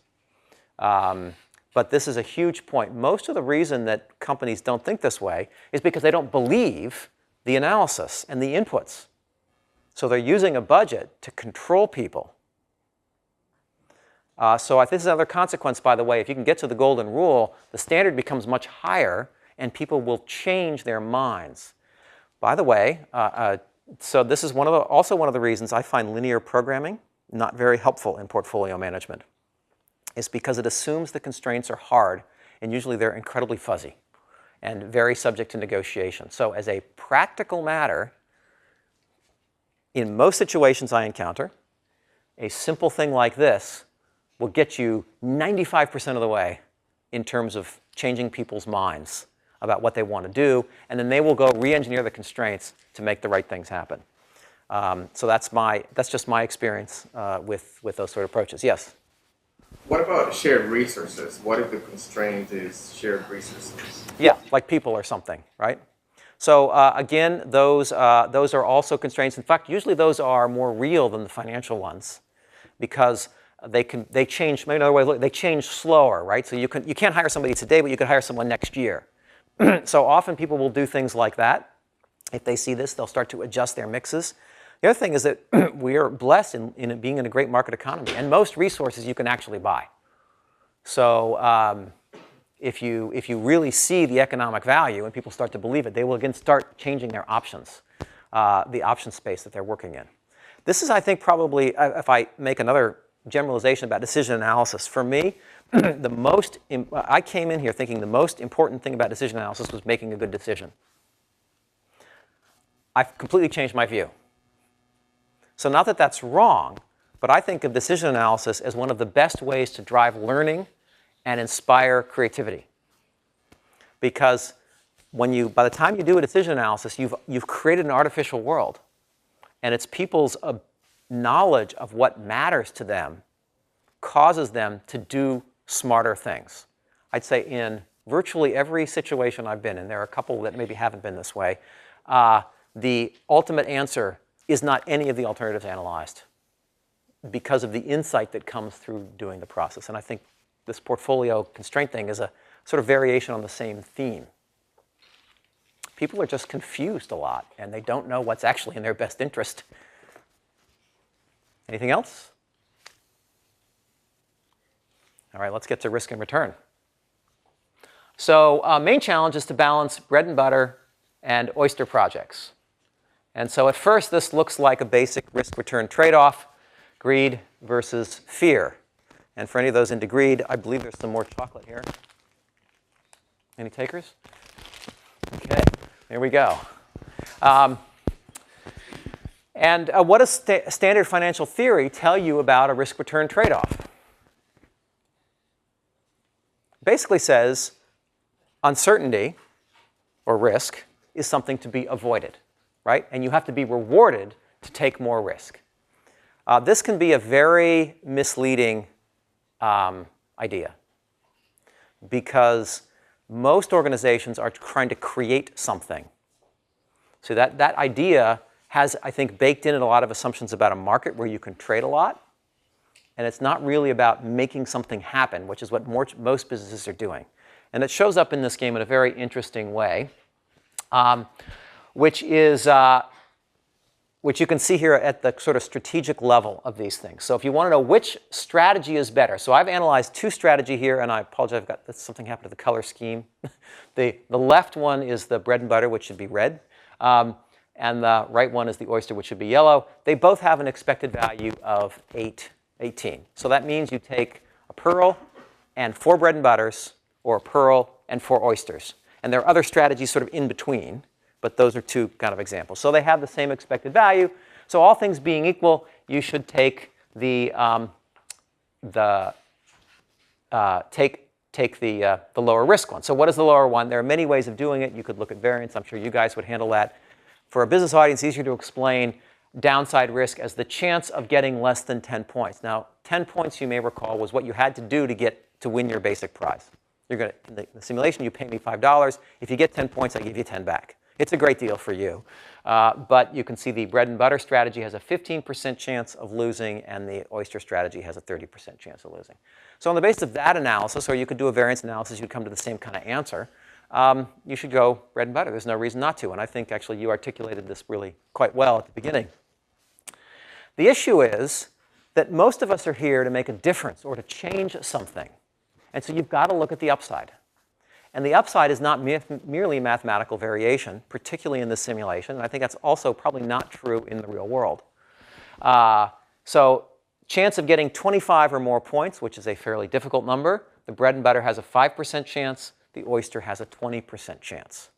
But this is a huge point. Most of the reason that companies don't think this way is because they don't believe the analysis and the inputs. So they're using a budget to control people. So this is another consequence, by the way. If you can get to the golden rule, the standard becomes much higher and people will change their minds. By the way, so this is also one of the reasons I find linear programming not very helpful in portfolio management. Is because it assumes the constraints are hard, and usually they're incredibly fuzzy and very subject to negotiation. So as a practical matter, in most situations I encounter, a simple thing like this will get you 95% of the way in terms of changing people's minds about what they want to do, and then they will go re-engineer the constraints to make the right things happen. So that's just my experience with those sort of approaches. Yes? What about shared resources? What if the constraint is shared resources? Yeah, like people or something, right? So again, those are also constraints. In fact, usually those are more real than the financial ones because they change. Maybe another way to look, they change slower, right? So you can't hire somebody today, but you could hire someone next year. So often people will do things like that. If they see this, they'll start to adjust their mixes. The other thing is that we are blessed in being in a great market economy, and most resources you can actually buy. So if you really see the economic value and people start to believe it, they will again start changing their options, the option space that they're working in. This is, I think, probably, if I make another generalization about decision analysis, for me, I came in here thinking the most important thing about decision analysis was making a good decision. I've completely changed my view. So not that that's wrong, but I think of decision analysis as one of the best ways to drive learning and inspire creativity. Because by the time you do a decision analysis, you've created an artificial world. And it's people's knowledge of what matters to them causes them to do smarter things. I'd say in virtually every situation I've been in, there are a couple that maybe haven't been this way, the ultimate answer is not any of the alternatives analyzed because of the insight that comes through doing the process. And I think this portfolio constraint thing is a sort of variation on the same theme. People are just confused a lot, and they don't know what's actually in their best interest. Anything else? All right, let's get to risk and return. So main challenge is to balance bread and butter and oyster projects. And so at first, this looks like a basic risk-return trade-off, greed versus fear. And for any of those into greed, I believe there's some more chocolate here. Any takers? OK, there we go. What does standard financial theory tell you about a risk-return trade-off? Basically says uncertainty or risk is something to be avoided, right? And you have to be rewarded to take more risk. This can be a very misleading idea because most organizations are trying to create something. So that idea has, I think, baked in a lot of assumptions about a market where you can trade a lot. And it's not really about making something happen, which is what most businesses are doing. And it shows up in this game in a very interesting way, which you can see here at the sort of strategic level of these things. So if you want to know which strategy is better, so I've analyzed two strategy here, and I apologize, something happened to the color scheme. The left one is the bread and butter, which should be red, and the right one is the oyster, which should be yellow. They both have an expected value of 18. So that means you take a pearl and 4 bread and butters, or a pearl and 4 oysters. And there are other strategies sort of in between, but those are two kind of examples. So they have the same expected value. So all things being equal, you should take the lower risk one. So what is the lower one? There are many ways of doing it. You could look at variance. I'm sure you guys would handle that. For a business audience, it's easier to explain downside risk as the chance of getting less than 10 points. Now, 10 points, you may recall, was what you had to do to win your basic prize. In the simulation, you pay me $5. If you get 10 points, I give you 10 back. It's a great deal for you. But you can see the bread and butter strategy has a 15% chance of losing, and the oyster strategy has a 30% chance of losing. So on the basis of that analysis, or you could do a variance analysis, you'd come to the same kind of answer. You should go bread and butter. There's no reason not to. And I think actually you articulated this really quite well at the beginning. The issue is that most of us are here to make a difference or to change something. And so you've got to look at the upside. And the upside is not merely mathematical variation, particularly in this simulation. And I think that's also probably not true in the real world. So chance of getting 25 or more points, which is a fairly difficult number. The bread and butter has a 5% chance. The oyster has a 20% chance.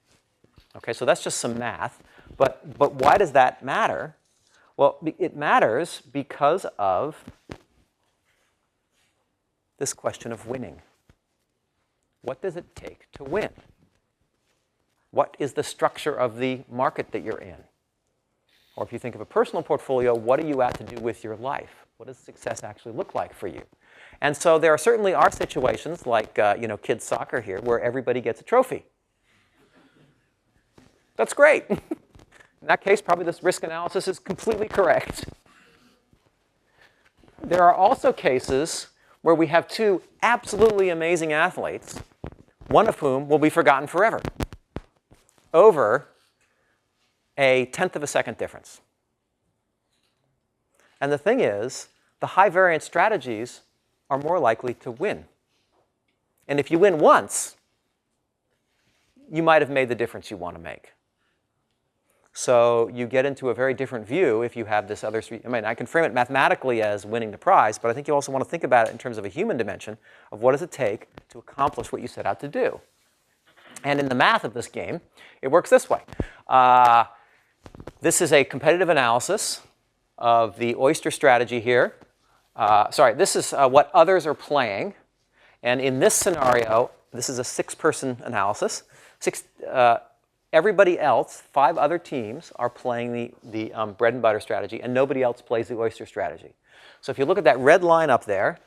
OK, so that's just some math. But why does that matter? Well, it matters because of this question of winning. What does it take to win? What is the structure of the market that you're in? Or if you think of a personal portfolio, what are you out to do with your life? What does success actually look like for you? And so there certainly are situations like kids soccer here where everybody gets a trophy. That's great. In that case, probably this risk analysis is completely correct. There are also cases where we have two absolutely amazing athletes, one of whom will be forgotten forever, over a 1/10 of a second difference. And the thing is, the high variance strategies are more likely to win. And if you win once, you might have made the difference you want to make. So you get into a very different view if you have this other. I mean, I can frame it mathematically as winning the prize, but I think you also want to think about it in terms of a human dimension of what does it take to accomplish what you set out to do. And in the math of this game, it works this way. This is a competitive analysis of the oyster strategy here. This is what others are playing. And in this scenario, this is a 6-person analysis. Everybody else, 5 other teams, are playing the bread and butter strategy, and nobody else plays the oyster strategy. So if you look at that red line up there,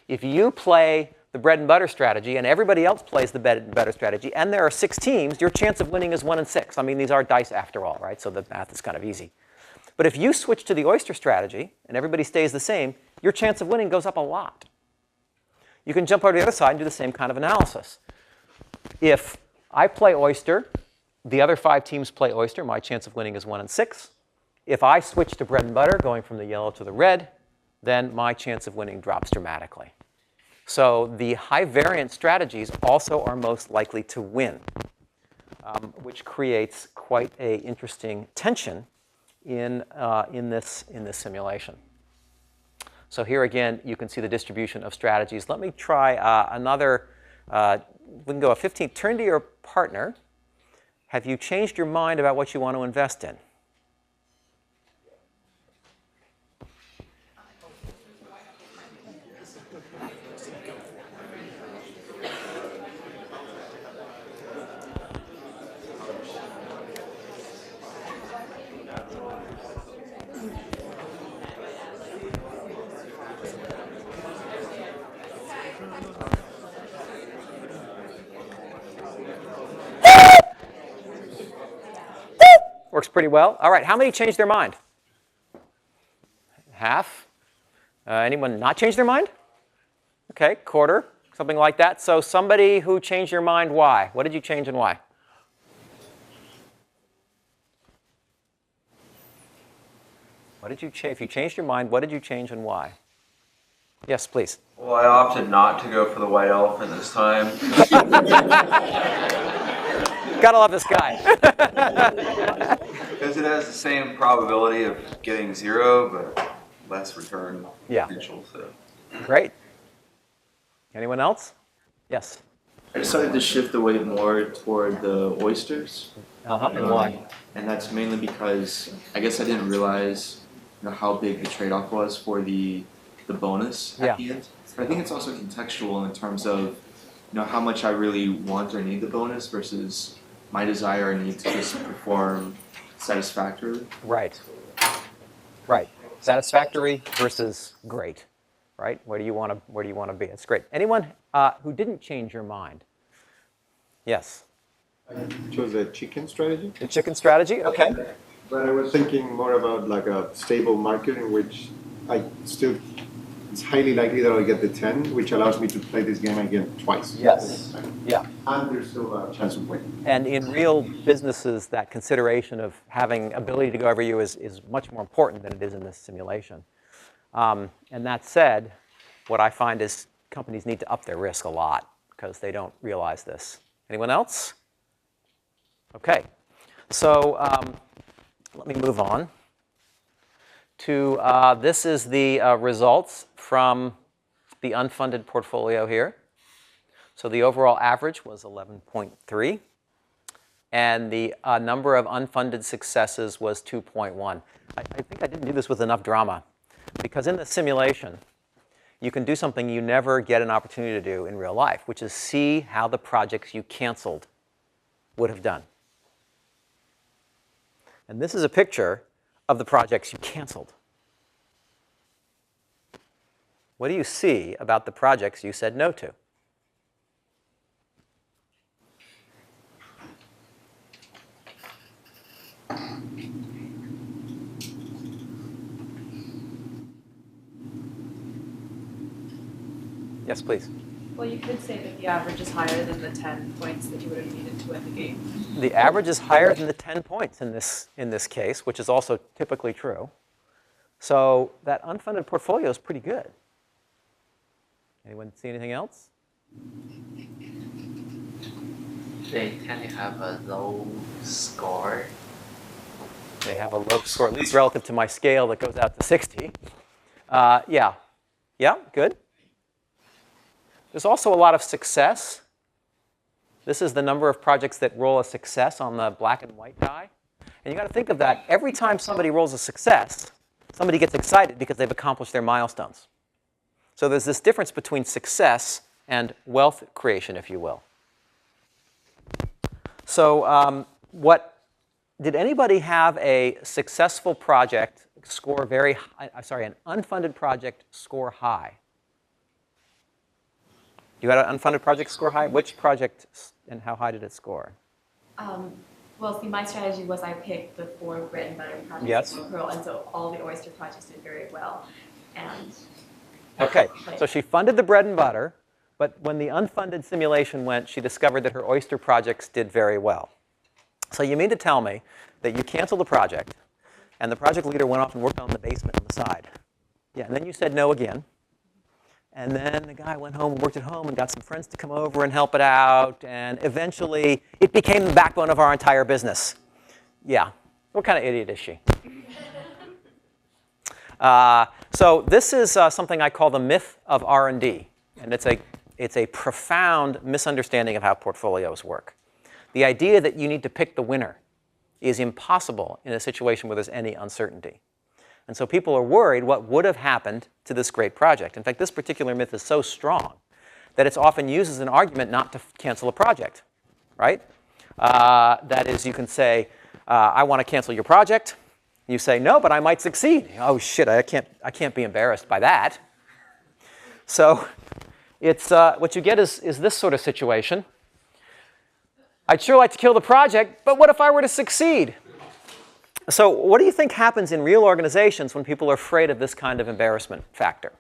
if you play the bread and butter strategy and everybody else plays the bread and butter strategy, and there are 6 teams, your chance of winning is 1 in 6. I mean, these are dice after all, right? So the math is kind of easy. But if you switch to the oyster strategy and everybody stays the same, your chance of winning goes up a lot. You can jump over to the other side and do the same kind of analysis. If I play oyster, the other 5 teams play oyster, my chance of winning is 1 in 6. if I switch to bread and butter, going from the yellow to the red, then my chance of winning drops dramatically. So the high variance strategies also are most likely to win, which creates quite an interesting tension in this simulation. So here again, you can see the distribution of strategies. Let me try another. We can go a 15. Turn to your partner. Have you changed your mind about what you want to invest in? Works pretty well. All right, how many changed their mind? Half. Anyone not change their mind? Okay, quarter, something like that. So somebody who changed your mind, why? What did you change and why? What did you change? If you changed your mind, what did you change and why? Yes, please. Well, I opted not to go for the white elephant this time. Gotta love this guy. Because it has the same probability of getting 0, but less return potential. So. Great. Anyone else? Yes. I decided to shift away more toward the oysters. And why? And that's mainly because I guess I didn't realize how big the trade-off was for the bonus at the end. But I think it's also contextual in terms of how much I really want or need the bonus versus my desire or need to just perform satisfactorily. Right. Right. Satisfactory versus great. Right? Where do you want to be? It's great. Anyone who didn't change your mind? Yes. I chose the chicken strategy. The chicken strategy. Okay. But I was thinking more about like a stable market in which it's highly likely that I'll get the 10, which allows me to play this game again twice. Yes. Yeah. And there's still a chance of winning. And in real businesses, that consideration of having ability to go every year is much more important than it is in this simulation. And that said, what I find is companies need to up their risk a lot because they don't realize this. Anyone else? Okay. So let me move on to this is the results from the unfunded portfolio here. So the overall average was 11.3, and the number of unfunded successes was 2.1. I think I didn't do this with enough drama, because in the simulation, you can do something you never get an opportunity to do in real life, which is see how the projects you canceled would have done. And this is a picture of the projects you canceled. What do you see about the projects you said no to? Yes, please. Well, you could say that the average is higher than the 10 points that you would have needed to win the game. The average is higher than the 10 points in this case, which is also typically true. So that unfunded portfolio is pretty good. Anyone see anything else? They tend to have a low score. They have a low score, at least relative to my scale that goes out to 60. Yeah, good. There's also a lot of success. This is the number of projects that roll a success on the black and white die. And you got to think of that. Every time somebody rolls a success, somebody gets excited because they've accomplished their milestones. So there's this difference between success and wealth creation, if you will. So did anybody have a successful project score an unfunded project score high? You had an unfunded project score high? Which project and how high did it score? Well, see, my strategy was I picked the 4 bread and butter projects in Pearl, and so all the oyster projects did very well. And okay, so she funded the bread and butter, but when the unfunded simulation went, she discovered that her oyster projects did very well. So you mean to tell me that you canceled a project, And the project leader went off and worked on the basement on the side. Yeah, and then you said no again. And then the guy went home and worked at home and got some friends to come over and help it out. And eventually, it became the backbone of our entire business. Yeah. What kind of idiot is she? So this is something I call the myth of R&D. And it's a profound misunderstanding of how portfolios work. The idea that you need to pick the winner is impossible in a situation where there's any uncertainty. And so people are worried what would have happened to this great project. In fact, this particular myth is so strong that it's often used as an argument not to cancel a project, right? That is, you can say, I want to cancel your project. You say, no, but I might succeed. Oh, shit, I can't be embarrassed by that. So it's, what you get is this sort of situation. I'd sure like to kill the project, but what if I were to succeed? So what do you think happens in real organizations when people are afraid of this kind of embarrassment factor?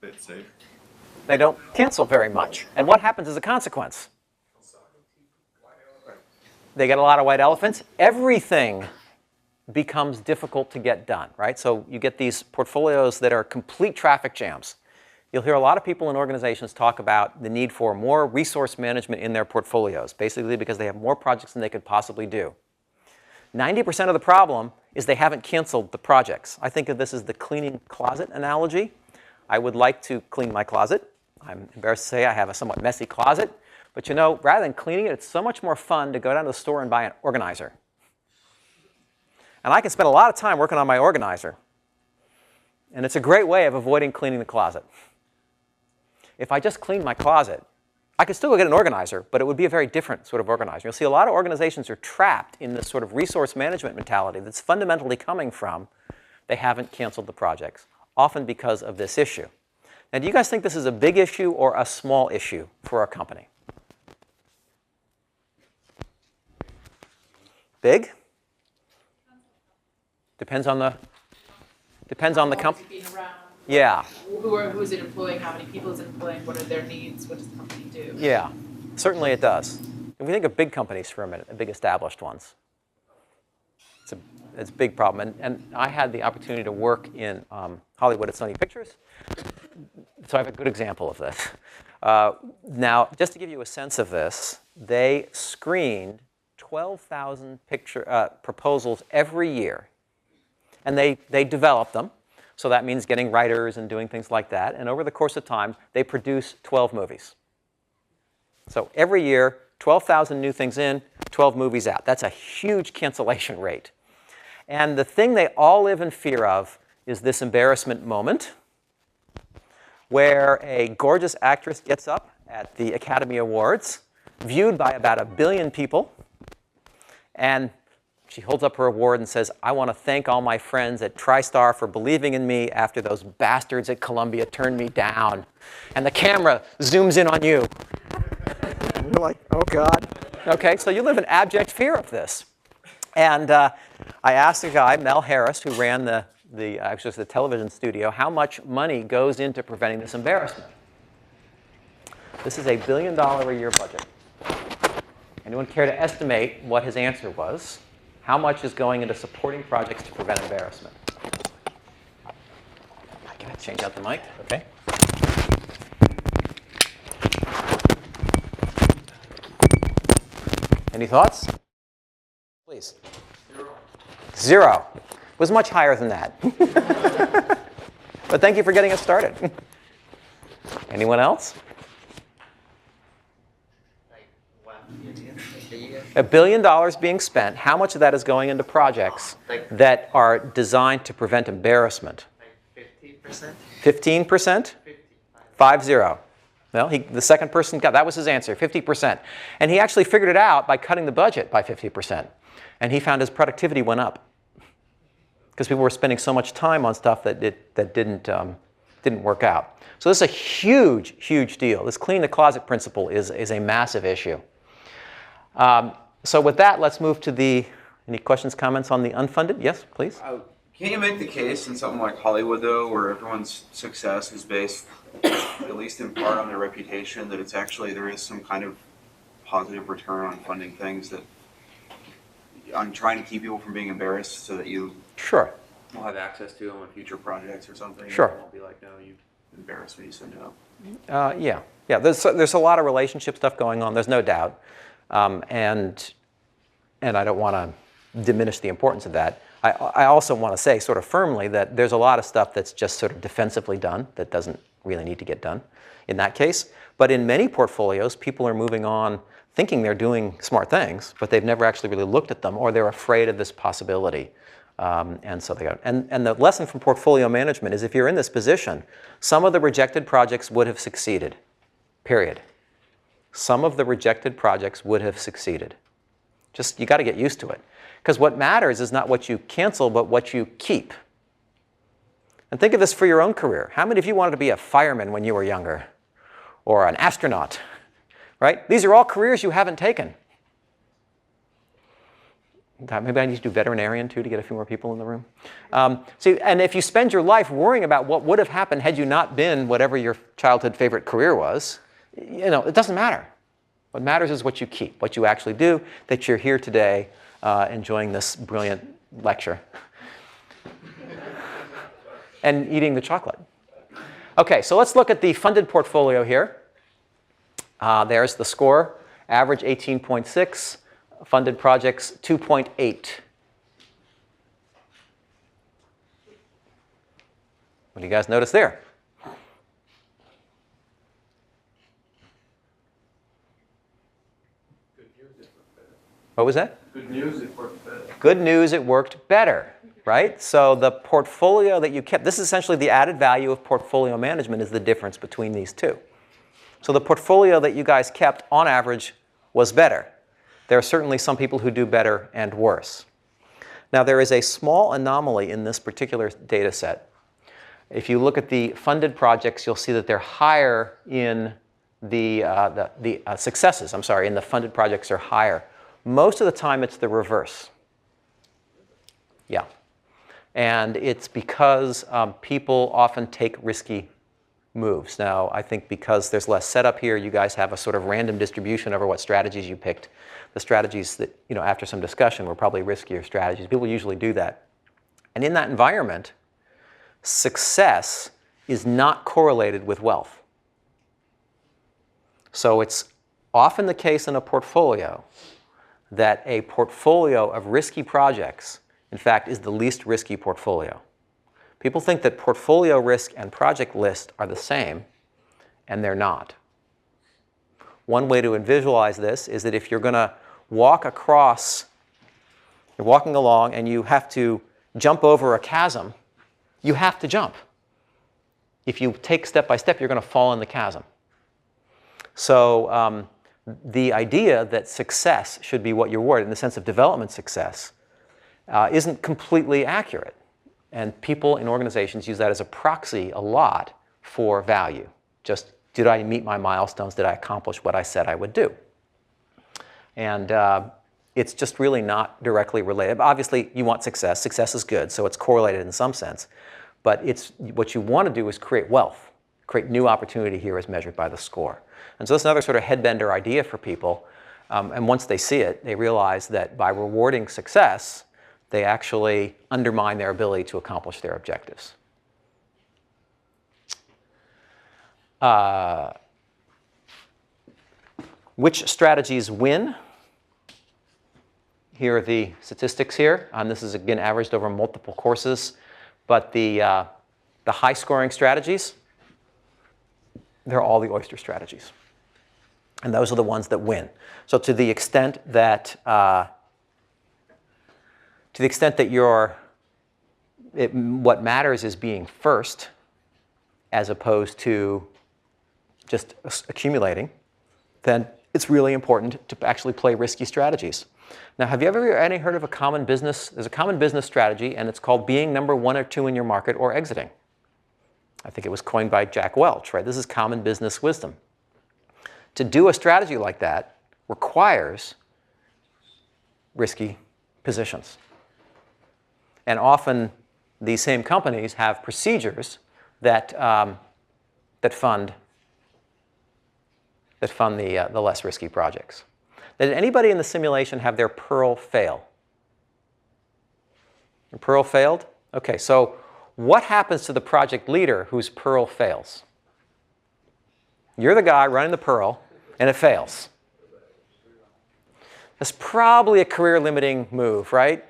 It's safe. They don't cancel very much. And what happens as a consequence? They get a lot of white elephants. Everything becomes difficult to get done, right? So you get these portfolios that are complete traffic jams. You'll hear a lot of people in organizations talk about the need for more resource management in their portfolios, basically because they have more projects than they could possibly do. 90% of the problem is they haven't canceled the projects. I think of this as the cleaning closet analogy. I would like to clean my closet. I'm embarrassed to say I have a somewhat messy closet. But you know, rather than cleaning it, it's so much more fun to go down to the store and buy an organizer. And I can spend a lot of time working on my organizer. And it's a great way of avoiding cleaning the closet. If I just clean my closet, I could still go get an organizer, but it would be a very different sort of organizer. You'll see a lot of organizations are trapped in this sort of resource management mentality that's fundamentally coming from they haven't canceled the projects, often because of this issue. Now, do you guys think this is a big issue or a small issue for our company? Big? Depends on the company. Yeah. Who's it employing? How many people is it employing? What are their needs? What does the company do? Yeah, certainly it does. If we think of big companies for a minute, the big established ones, it's a big problem. And I had the opportunity to work in Hollywood at Sony Pictures, so I have a good example of this. Now, just to give you a sense of this, they screened 12,000 proposals every year, and they developed them. So that means getting writers and doing things like that. And over the course of time, they produce 12 movies. So every year, 12,000 new things in, 12 movies out. That's a huge cancellation rate. And the thing they all live in fear of is this embarrassment moment where a gorgeous actress gets up at the Academy Awards, viewed by about 1 billion people, and she holds up her award and says, I want to thank all my friends at TriStar for believing in me after those bastards at Columbia turned me down. And the camera zooms in on you. And you're like, oh, God. OK, so you live in abject fear of this. And I asked a guy, Mel Harris, who ran actually the television studio, how much money goes into preventing this embarrassment. This is a $1 billion a year budget. Anyone care to estimate what his answer was? How much is going into supporting projects to prevent embarrassment? I gotta change out the mic, OK? Any thoughts? Please. Zero. It was much higher than that. But thank you for getting us started. Anyone else? $1 billion being spent. How much of that is going into projects that are designed to prevent embarrassment? 15%? 15%? 5-0. Well, the second person that was his answer, 50%. And he actually figured it out by cutting the budget by 50%. And he found his productivity went up because people were spending so much time on stuff that didn't work out. So this is a huge, huge deal. This clean the closet principle is a massive issue. So with that, let's move to any questions, comments on the unfunded? Yes, please. Can't you make the case in something like Hollywood, though, where everyone's success is based, at least in part, on their reputation, that it's actually, there is some kind of positive return on funding things that, on trying to keep people from being embarrassed so that you Sure. will have access to them on future projects or something? Sure. It won't be like, no, you embarrassed me, so no. Yeah. There's a lot of relationship stuff going on. There's no doubt, and I don't want to diminish the importance of that. I also want to say sort of firmly that there's a lot of stuff that's just sort of defensively done that doesn't really need to get done in that case. But in many portfolios, people are moving on thinking they're doing smart things, but they've never actually really looked at them, or they're afraid of this possibility. And so they go. And the lesson from portfolio management is if you're in this position, some of the rejected projects would have succeeded, period. Some of the rejected projects would have succeeded. Just, you got to get used to it. Because what matters is not what you cancel, but what you keep. And think of this for your own career. How many of you wanted to be a fireman when you were younger? Or an astronaut, right? These are all careers you haven't taken. Maybe I need to do veterinarian too to get a few more people in the room. See, and if you spend your life worrying about what would have happened had you not been whatever your childhood favorite career was, it doesn't matter. What matters is what you keep, what you actually do, that you're here today enjoying this brilliant lecture and eating the chocolate. Okay, so let's look at the funded portfolio here. There's the score, average 18.6. Funded projects, 2.8. What do you guys notice there? What was that? Good news, it worked better. Good news, it worked better, right? So the portfolio that you kept, this is essentially the added value of portfolio management is the difference between these two. So the portfolio that you guys kept, on average, was better. There are certainly some people who do better and worse. Now, there is a small anomaly in this particular data set. If you look at the funded projects, you'll see that they're higher in the successes, in the funded projects are higher. Most of the time, it's the reverse. Yeah. And it's because people often take risky moves. Now, I think because there's less setup here, you guys have a sort of random distribution over what strategies you picked. The strategies that, after some discussion were probably riskier strategies. People usually do that. And in that environment, success is not correlated with wealth. So it's often the case in a portfolio that a portfolio of risky projects, in fact, is the least risky portfolio. People think that portfolio risk and project list are the same, and they're not. One way to visualize this is that if you're going to walk across, you're walking along and you have to jump over a chasm, you have to jump. If you take step by step, you're going to fall in the chasm. So the idea that success should be what you're awarded in the sense of development success isn't completely accurate. And people in organizations use that as a proxy a lot for value. Just, did I meet my milestones? Did I accomplish what I said I would do? And it's just really not directly related. Obviously, you want success. Success is good, so it's correlated in some sense. But what you want to do is create wealth, create new opportunity here as measured by the score. And so that's another sort of headbender idea for people. And once they see it, they realize that by rewarding success, they actually undermine their ability to accomplish their objectives. Which strategies win? Here are the statistics here. This is, again, averaged over multiple courses. But the high-scoring strategies, they're all the oyster strategies. And those are the ones that win. So to the extent that what matters is being first as opposed to just accumulating, then it's really important to actually play risky strategies. Now, have you ever heard of a common business? There's a common business strategy, and it's called being number 1 or 2 in your market or exiting. I think it was coined by Jack Welch, right? This is common business wisdom. To do a strategy like that requires risky positions. And often, these same companies have procedures that fund the less risky projects. Did anybody in the simulation have their Pearl fail? Pearl failed? Okay, so what happens to the project leader whose Pearl fails? You're the guy running the Pearl, and it fails. That's probably a career-limiting move, right?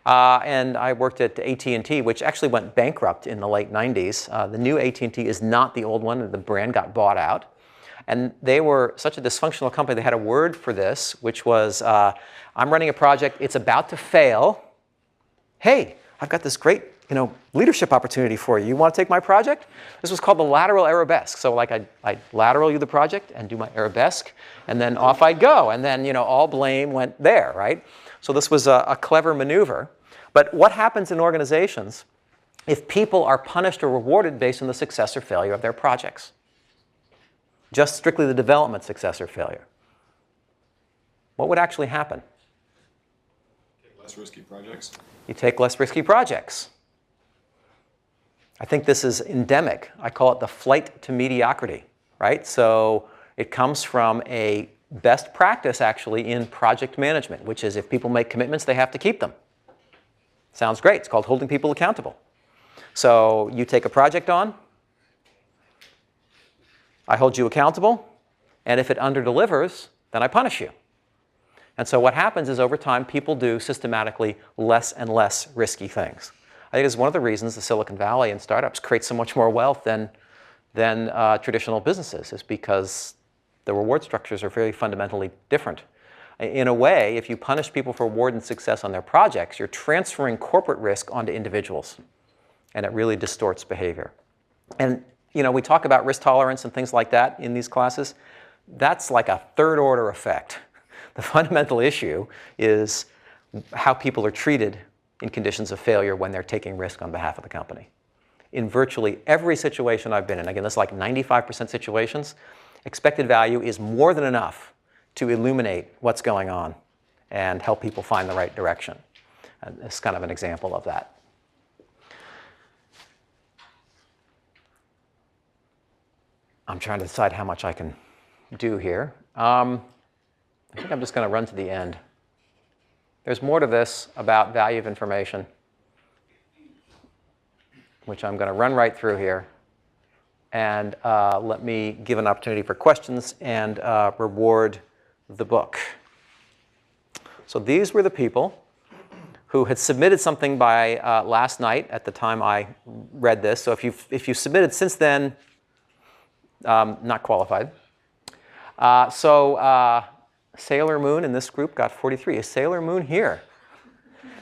And I worked at AT&T, which actually went bankrupt in the late 90s. The new AT&T is not the old one. The brand got bought out. And they were such a dysfunctional company, they had a word for this, which was, I'm running a project, it's about to fail. Hey, I've got this great leadership opportunity for you. You want to take my project? This was called the lateral arabesque. So like I'd lateral you the project and do my arabesque, and then off I'd go. And then all blame went there, right? So this was a clever maneuver. But what happens in organizations if people are punished or rewarded based on the success or failure of their projects? Just strictly the development success or failure. What would actually happen? Less risky projects. You take less risky projects. I think this is endemic. I call it the flight to mediocrity, right? So it comes from a best practice, actually, in project management, which is if people make commitments, they have to keep them. Sounds great. It's called holding people accountable. So you take a project on, I hold you accountable, and if it underdelivers, then I punish you. And so what happens is over time, people do systematically less and less risky things. I think it's one of the reasons the Silicon Valley and startups create so much more wealth than traditional businesses, is because the reward structures are very fundamentally different. In a way, if you punish people for reward and success on their projects, you're transferring corporate risk onto individuals, and it really distorts behavior. And we talk about risk tolerance and things like that in these classes. That's like a third-order effect. The fundamental issue is how people are treated in conditions of failure when they're taking risk on behalf of the company. In virtually every situation I've been in, again, this is like 95% situations, expected value is more than enough to illuminate what's going on and help people find the right direction. And it's kind of an example of that. I'm trying to decide how much I can do here. I think I'm just going to run to the end. There's more to this about value of information, which I'm going to run right through here. And let me give an opportunity for questions and reward the book. So these were the people who had submitted something by last night at the time I read this. So if you've submitted since then, not qualified. Sailor Moon in this group got 43. Is Sailor Moon here?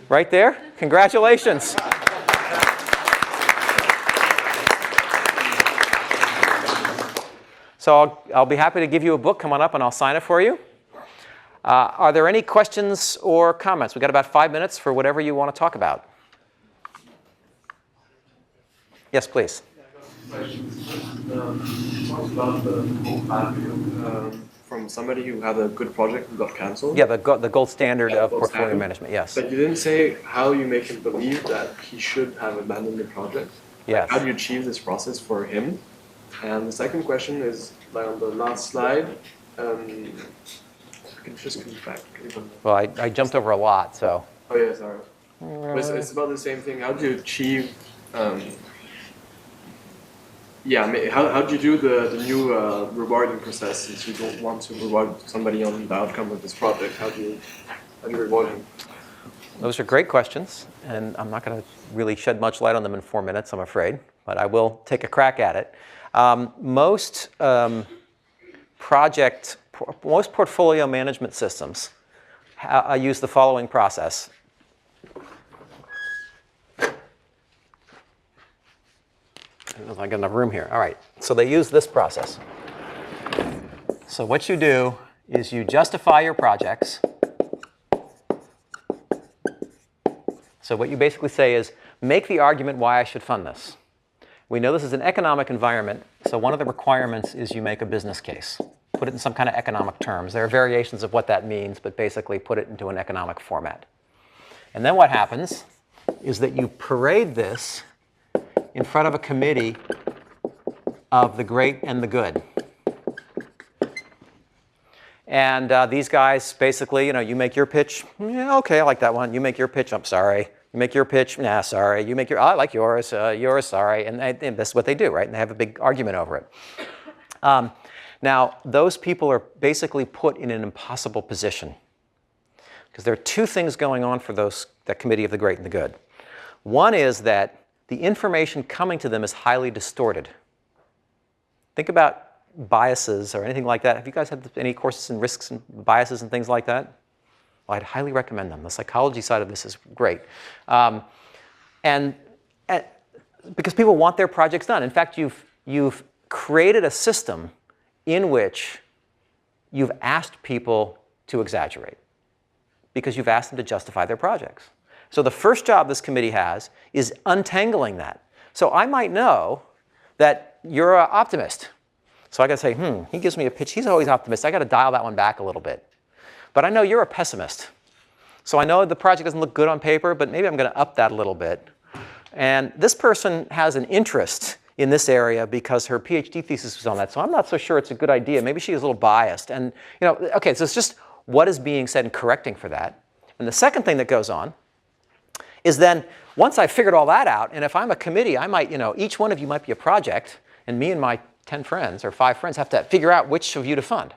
Right there? Congratulations. So I'll be happy to give you a book. Come on up and I'll sign it for you. Are there any questions or comments? We've got about 5 minutes for whatever you want to talk about. Yes, please. Talk about the gold value from somebody who had a good project who got cancelled. Yeah, the gold standard of portfolio management, yes. But you didn't say how you make him believe that he should have abandoned the project. Yes. How do you achieve this process for him? And the second question is, like on the last slide, you can just come back. Well, I jumped over a lot, so. Oh yeah, sorry. It's about the same thing. How do you achieve? How do you do the new rewarding process since you don't want to reward somebody on the outcome of this project? How do you reward him? Those are great questions, and I'm not going to really shed much light on them in 4 minutes, I'm afraid, but I will take a crack at it. Most portfolio management systems use the following process. I got enough room here. All right. So they use this process. So what you do is you justify your projects. So what you basically say is, make the argument why I should fund this. We know this is an economic environment, so one of the requirements is you make a business case. Put it in some kind of economic terms. There are variations of what that means, but basically put it into an economic format. And then what happens is that you parade this in front of a committee of the great and the good. And these guys basically, you make your pitch. Yeah, okay, I like that one. You make your pitch. I'm sorry. You make your pitch, nah, sorry. You make your, I like yours, sorry. And that's what they do, right? And they have a big argument over it. Now, those people are basically put in an impossible position because there are two things going on for that committee of the great and the good. One is that the information coming to them is highly distorted. Think about biases or anything like that. Have you guys had any courses in risks and biases and things like that? Well, I'd highly recommend them. The psychology side of this is great. And because people want their projects done. In fact, you've created a system in which you've asked people to exaggerate because you've asked them to justify their projects. So the first job this committee has is untangling that. So I might know that you're an optimist. So I got to say, he gives me a pitch. He's always optimistic. I got to dial that one back a little bit. But I know you're a pessimist. So I know the project doesn't look good on paper, but maybe I'm going to up that a little bit. And this person has an interest in this area because her PhD thesis was on that. So I'm not so sure it's a good idea. Maybe she is a little biased. And, okay, so it's just what is being said and correcting for that. And the second thing that goes on is then once I've figured all that out, and if I'm a committee, I might, each one of you might be a project, and me and my 10 friends or 5 friends have to figure out which of you to fund.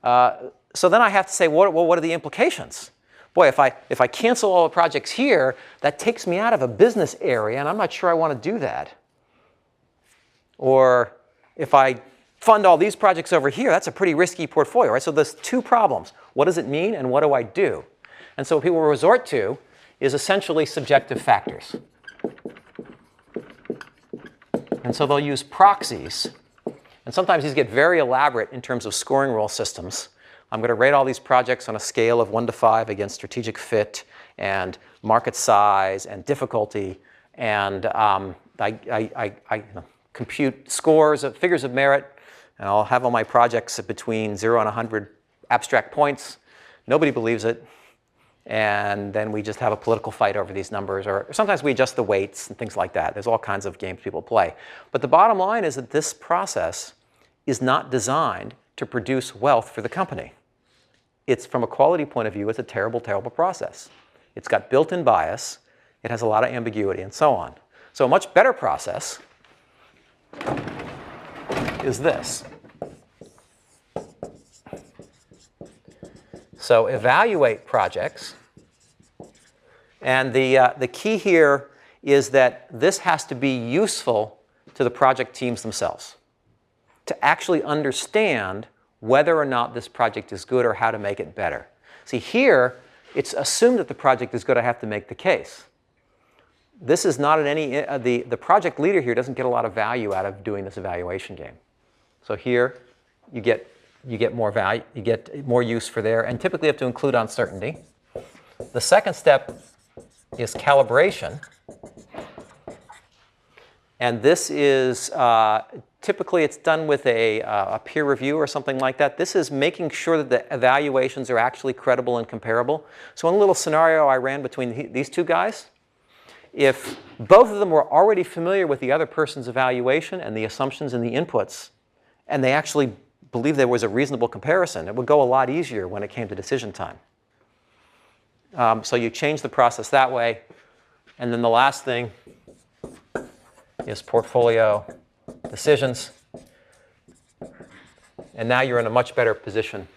So then I have to say, what are the implications? Boy, if I cancel all the projects here, that takes me out of a business area, and I'm not sure I want to do that. Or if I fund all these projects over here, that's a pretty risky portfolio, right? So there's two problems. What does it mean, and what do I do? And so what people resort to is essentially subjective factors. And so they'll use proxies. And sometimes these get very elaborate in terms of scoring rule systems. I'm going to rate all these projects on a scale of 1 to 5 against strategic fit and market size and difficulty. And I compute scores of figures of merit. And I'll have all my projects between 0 and 100 abstract points. Nobody believes it. And then we just have a political fight over these numbers. Or sometimes we adjust the weights and things like that. There's all kinds of games people play. But the bottom line is that this process is not designed to produce wealth for the company. It's, from a quality point of view, it's a terrible, terrible process. It's got built-in bias. It has a lot of ambiguity and so on. So a much better process is this. So evaluate projects. And the key here is that this has to be useful to the project teams themselves to actually understand whether or not this project is good or how to make it better. See, here, it's assumed that the project is good. I have to make the case. This is not in any, the project leader here doesn't get a lot of value out of doing this evaluation game. So here, you get more value, you get more use for there, and typically you have to include uncertainty. The second step is calibration. And this is, typically it's done with a peer review or something like that. This is making sure that the evaluations are actually credible and comparable. So in a little scenario I ran between these two guys, if both of them were already familiar with the other person's evaluation and the assumptions and the inputs, and they actually believed there was a reasonable comparison, it would go a lot easier when it came to decision time. So you change the process that way. And then the last thing is portfolio decisions. And now you're in a much better position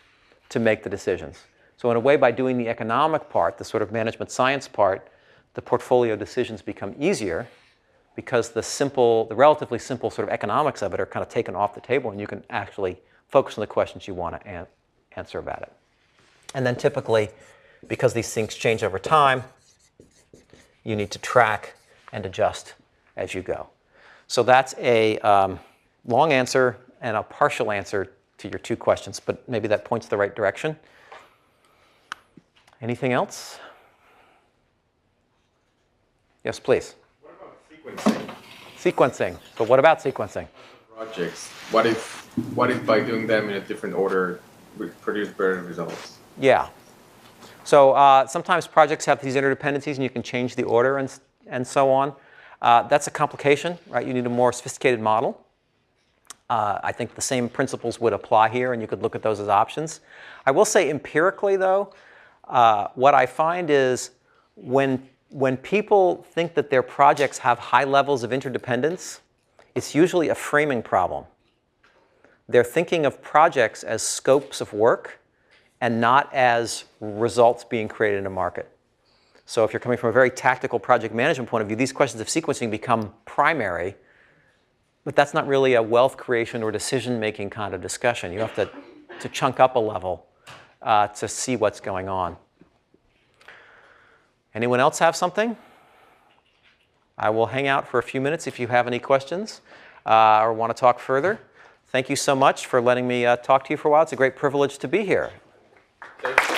to make the decisions. So in a way, by doing the economic part, the sort of management science part, the portfolio decisions become easier because the relatively simple sort of economics of it are kind of taken off the table, and you can actually focus on the questions you want to answer about it. And then typically, because these things change over time, you need to track and adjust as you go. So that's a long answer and a partial answer to your two questions, but maybe that points the right direction. Anything else? Yes, please. What about sequencing? Sequencing. So what about sequencing? Projects. What if by doing them in a different order we produce better results? Yeah. So sometimes projects have these interdependencies, and you can change the order and so on. That's a complication, right? You need a more sophisticated model. I think the same principles would apply here, and you could look at those as options. I will say empirically, though, what I find is when when people think that their projects have high levels of interdependence, it's usually a framing problem. They're thinking of projects as scopes of work and not as results being created in a market. So if you're coming from a very tactical project management point of view, these questions of sequencing become primary, but that's not really a wealth creation or decision-making kind of discussion. You have to chunk up a level to see what's going on. Anyone else have something? I will hang out for a few minutes if you have any questions or want to talk further. Thank you so much for letting me talk to you for a while. It's a great privilege to be here. Thank you.